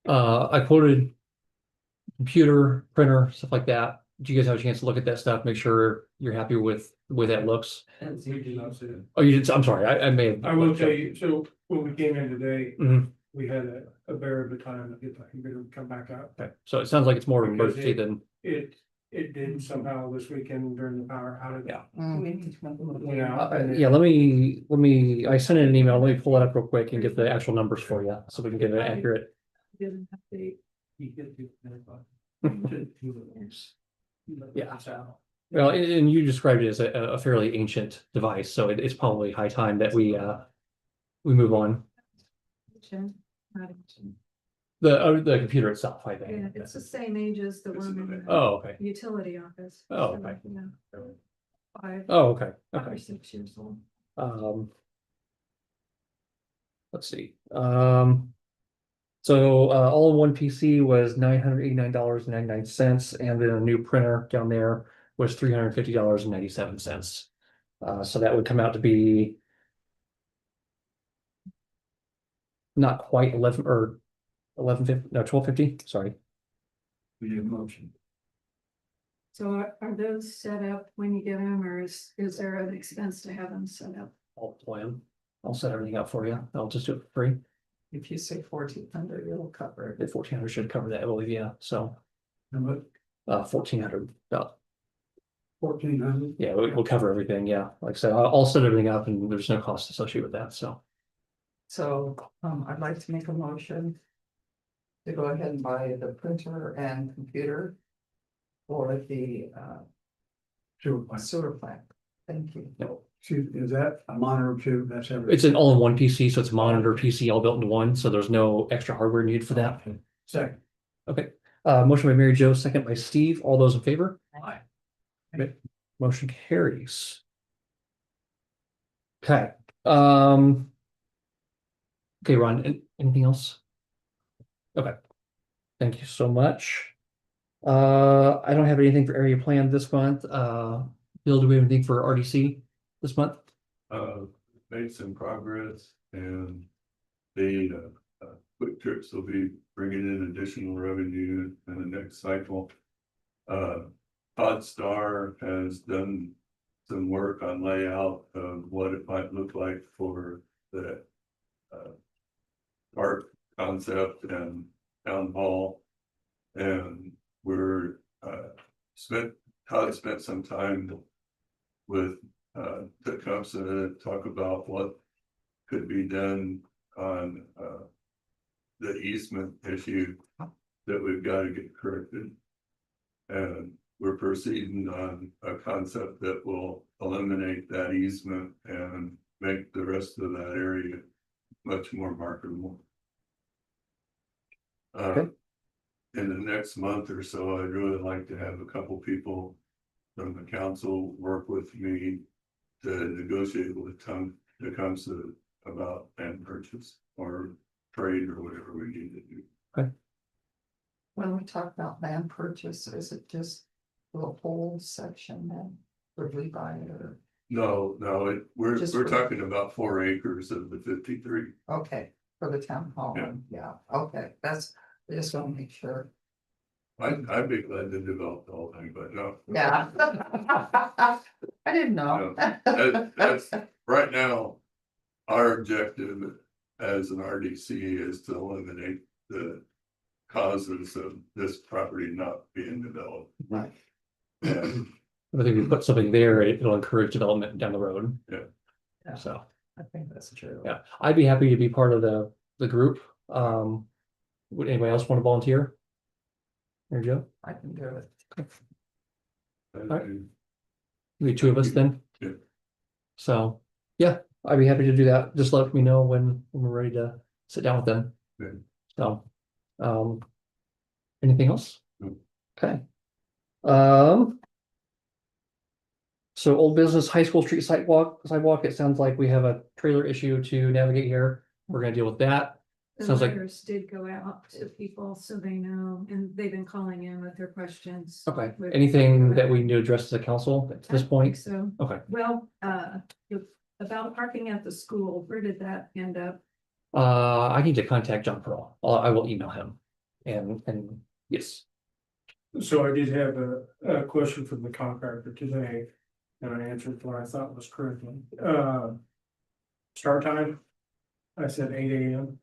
I quoted computer, printer, stuff like that. Do you guys have a chance to look at that stuff? Make sure you're happy with the way that looks. and We did not see it. Oh, you did, I'm sorry, I may have. I will tell you, so when we came in today, Mhm. we had a bear of a time to get that computer to come back up. Okay, so it sounds like it's more of an Because emergency than, It did somehow this weekend during the power outage. Yeah. Yeah. let me, I sent in an email, let me pull it up real quick and get the actual numbers for you, so we can get it accurate. Didn't update. Yeah. Well, and you described it as a fairly ancient device, so it's probably high time that we move on. The computer itself, I Yeah, think. it's the same age as the one in the Oh, okay. utility office. Oh, So, okay. yeah, 5 Oh, okay, or okay. 6 years old. Let's see, so, all-in-one PC was $989.99, and then a new printer down there was $350.97. So that would come out to be not quite 1250, sorry. We need a motion. So are those set up when you get them, or is there an expense to have them set up? I'll plan. I'll set everything up for you. I'll just do it for free. If you say 1,400, it'll cover it. The 1,400 should cover that, I believe, yeah, so, And what, 1,400. 1,400? Yeah, we'll cover everything, yeah. Like I said, I'll set everything up and there's no cost associated with that, so. So, I'd like to make a motion to go ahead and buy the printer and computer for the sewer plant. Thank you. Is that a monitor too? That's everything. It's an all-in-one PC, so it's a monitor PC all built into one, so there's no extra hardware needed for that. Second. Okay, motion by Mary Jo, second by Steve. All those in favor? Aye. Okay, motion carries. Okay, okay, Ron, anything else? Okay, thank you so much. I don't have anything for area plan this month. Bill, do we have anything for RDC this month? Made some progress and the quick trips will be bringing in additional revenue in the next cycle. Todd Starr has done some work on layout of what it might look like for the park concept and town hall. And we're Todd spent some time with Tecumseh to talk about what could be done on the easement issue that we've got to get corrected. And we're proceeding on a concept that will eliminate that easement and make the rest of that area much more marketable. Okay. In the next month or so, I'd really like to have a couple people from the council work with me to negotiate with Tecumseh about land purchase or trade or whatever we need to do. When we talk about land purchase, is it just the whole section then? Would we buy it or? No, we're Just for- talking about 4 acres of the 53. Okay, for the town hall, yeah, okay, I just want to make sure. I'd be glad to develop the whole thing, but no. Yeah. I didn't know. That's right now, our objective as an RDC is to eliminate the causes of this property not being developed. Right. And I think if we put something there, it'll encourage development down the road. Yeah. So, I think that's true. yeah, I'd be happy to be part of the group. Would anybody else want to volunteer? There you go. I can do it. Alright. Maybe two of us then. Yeah. So, yeah, I'd be happy to do that. Just let me know when we're ready to sit down with them. Yeah. So, anything else? No. Okay. So old business high school street sidewalk, it sounds like we have a trailer issue to navigate here. We're gonna deal with that. The Sounds like, letters did go out to people, so they know, and they've been calling in with their questions. okay, With- anything that we need to address as a council at I this think point? So, Okay, well, about parking at the school, where did that end up? I need to contact John Pearl. I will email him. And yes, So I did have a question from the contractor today, and I answered what I thought was correctly. Start time, I said 8 AM.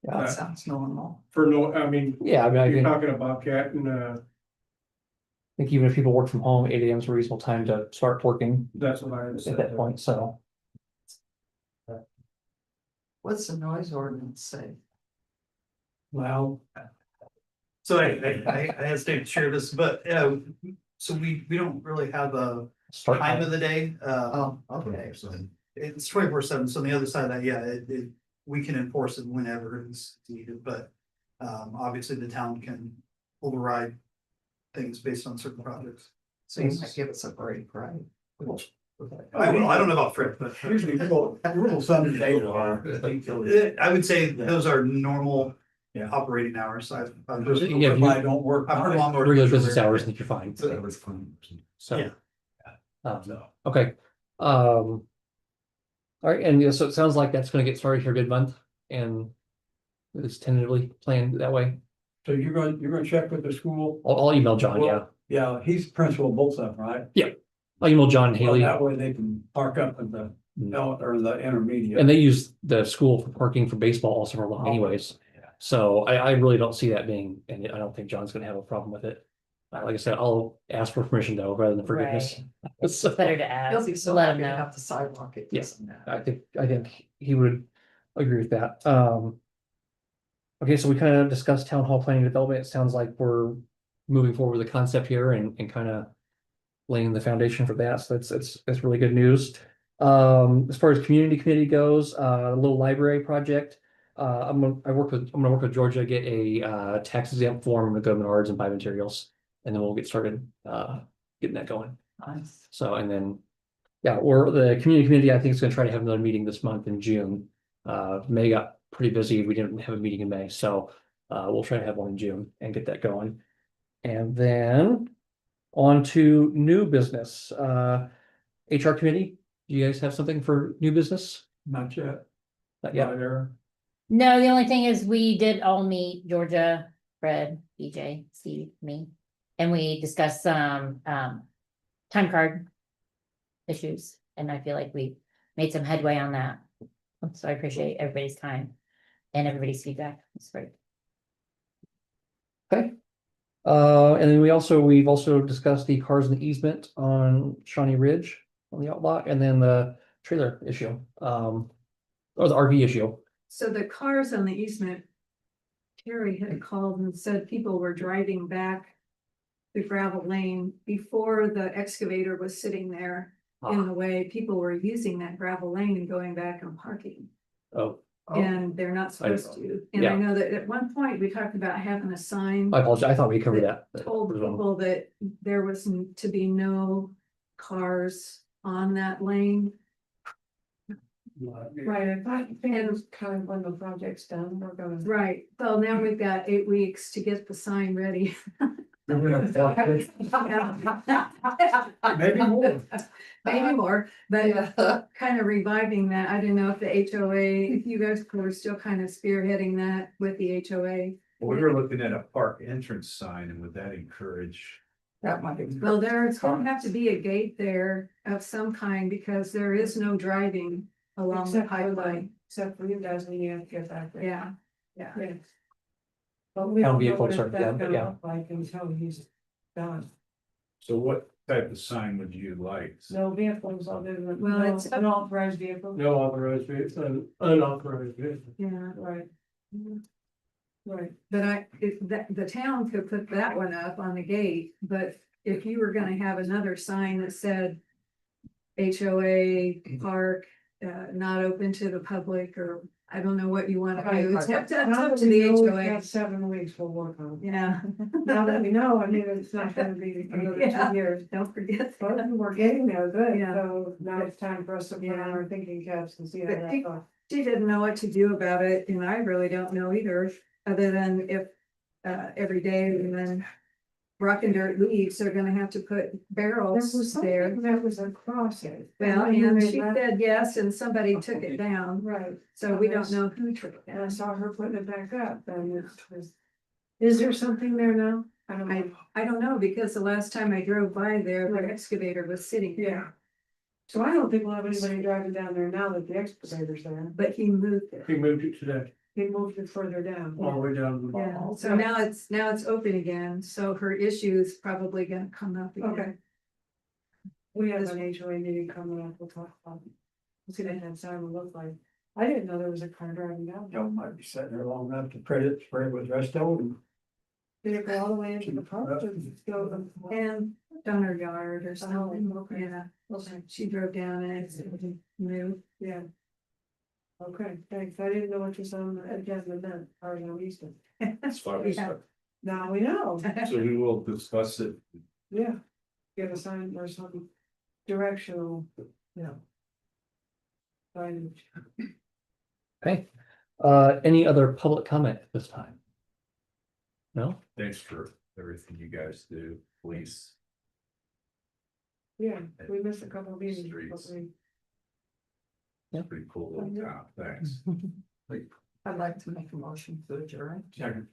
That sounds normal. For no, I mean, yeah, I mean, I you're think, talking about getting, think even if people work from home, 8 AM is a reasonable time to start working that's what I at said. that point, so. What's the noise ordinance say? Well, So I hesitate to share this, but so we don't really have a Start time of time. the day. Oh, okay. It's 24/7. So on the other side of that, yeah, we can enforce it whenever it's needed, but obviously the town can override things based on certain projects. So you might give us a break, right? I don't know about Fred, but usually rule some data are. I would say those are normal Yeah. operating hours. I've heard Yeah, if you- don't work. I've heard long. Regular business hours, I think you're fine. So. Yeah. Okay, all right, and yeah, so it sounds like that's gonna get started here mid-month and it's tentatively planned that way. So you're gonna check with the school? I'll email John, yeah. Yeah, he's principal of both of them, right? I'll email John and Haley, way they can park up at the, or the intermediate. and they use the school for parking for baseball all summer long anyways. So I really don't see that being, and I don't think John's gonna have a problem with it. Like I said, I'll ask for permission though, rather than forgiveness. It's So, better to He'll be ask, so let happy him to know. have the sidewalk. It Yes. doesn't matter. I think he would agree with that. Okay, so we kind of discussed town hall planning development. It sounds like we're moving forward with the concept here and kind of laying the foundation for that. So that's really good news. As far as community committee goes, the little library project. I'm gonna work with Georgia to get a tax exempt form. I'm gonna go to Menards and buy materials, and then we'll get started getting that going. Nice. So, and then, yeah, or the community committee, I think is gonna try to have another meeting this month in June. May got pretty busy. We didn't have a meeting in May, so we'll try to have one in June and get that going. And then on to new business. HR committee, do you guys have something for new business? Not yet. Not yet. No, the only thing is we did all meet, Georgia, Fred, BJ, Steve, me. And we discussed some time card issues, and I feel like we made some headway on that. So I appreciate everybody's time and everybody's feedback. It's great. Okay. And then we've also discussed the cars and the easement on Shawnee Ridge on the outlot, and then the trailer issue, or the RV issue. So the cars on the easement, Terry had called and said people were driving back the gravel lane before the excavator was sitting there in the way. People were using that gravel lane and going back and parking, Oh, and they're not supposed to. And Yeah. I know that at one point we talked about having a sign I apologize. I thought we covered that. told people that there was to be no cars on that lane. Right, I thought it was kind of when the project's done, we're gonna. Right, so now we've got 8 weeks to get the sign ready. Maybe more. Maybe more, but kind of reviving that. I didn't know if the HOA, if you guys were still kind of spearheading that with the HOA. We were looking at a park entrance sign, and would that encourage? That might be. Well, there's gonna have to be a gate there of some kind because there is no driving along the Except for highway. except for you guys when you have to get back there. Yeah, Yeah. Yeah. But we Town don't know vehicle what service, that's yeah, gonna yeah. look like until he's done. So what type of sign would you like? No vehicles other than, Well, no it's- unauthorized vehicle. No authorized vehicle, unauthorized vehicle. Yeah, Right. Right. but the town could put that one up on the gate, but if you were gonna have another sign that said HOA park, not open to the public, or I don't know what you wanna do, it's up Now to that we the know we've HOA. got 7 weeks, we'll work on it. Yeah. Now that we know, I mean, it's not gonna be another Yeah. 2 years. Don't forget. But that. we're getting there, good, Yeah. so now it's time for us to put on Yeah. our thinking caps and see how But that goes. She didn't know what to do about it, and I really don't know either, other than if, every day and then rock and dirt leaves, they're gonna have to put There barrels was there. something that was across it. Well, And and they she left- said yes, and somebody took it down, Right, so we don't know who took it and I down. saw her putting it back up, and it was. Is there something there now? I don't know. I don't know, because the last time I drove by there, the excavator was sitting Yeah. there, So I don't think we'll have anybody driving down there now that the excavator's there. but he moved it. He moved it today, He moved it further down. all the way down to the Yeah, bottom. so now it's open again, so her issue is probably gonna come up Okay. again. We have an HOA meeting coming up, we'll talk about it. We'll see what that sign will look like. I didn't know there was a car driving down. Y'all might be sitting there long enough to spray it with Resto and. Did it go all the way into the park? Or did it go- And donor yard or something, okay. yeah, Okay, she drove down and it's new. yeah. Okay, thanks. I didn't know what was on the agenda then, or no reason. As far as, Yeah. Now we know, so we will discuss it. yeah. Get a sign or something directional. Yeah. Signage. Okay, any other public comment at this time? No? Thanks for everything you guys do, police. Yeah, we missed a couple of meetings, but Streets. we, It's pretty cool little town, thanks. I'd like to make a motion to adjourn. Second.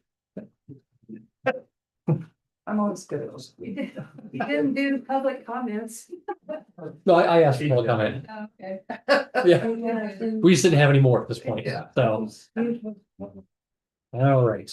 I'm always good at those. We didn't do public comments. No, I asked for public comment. Okay. Yeah, we just didn't have any more at this point, Yeah. so, all right.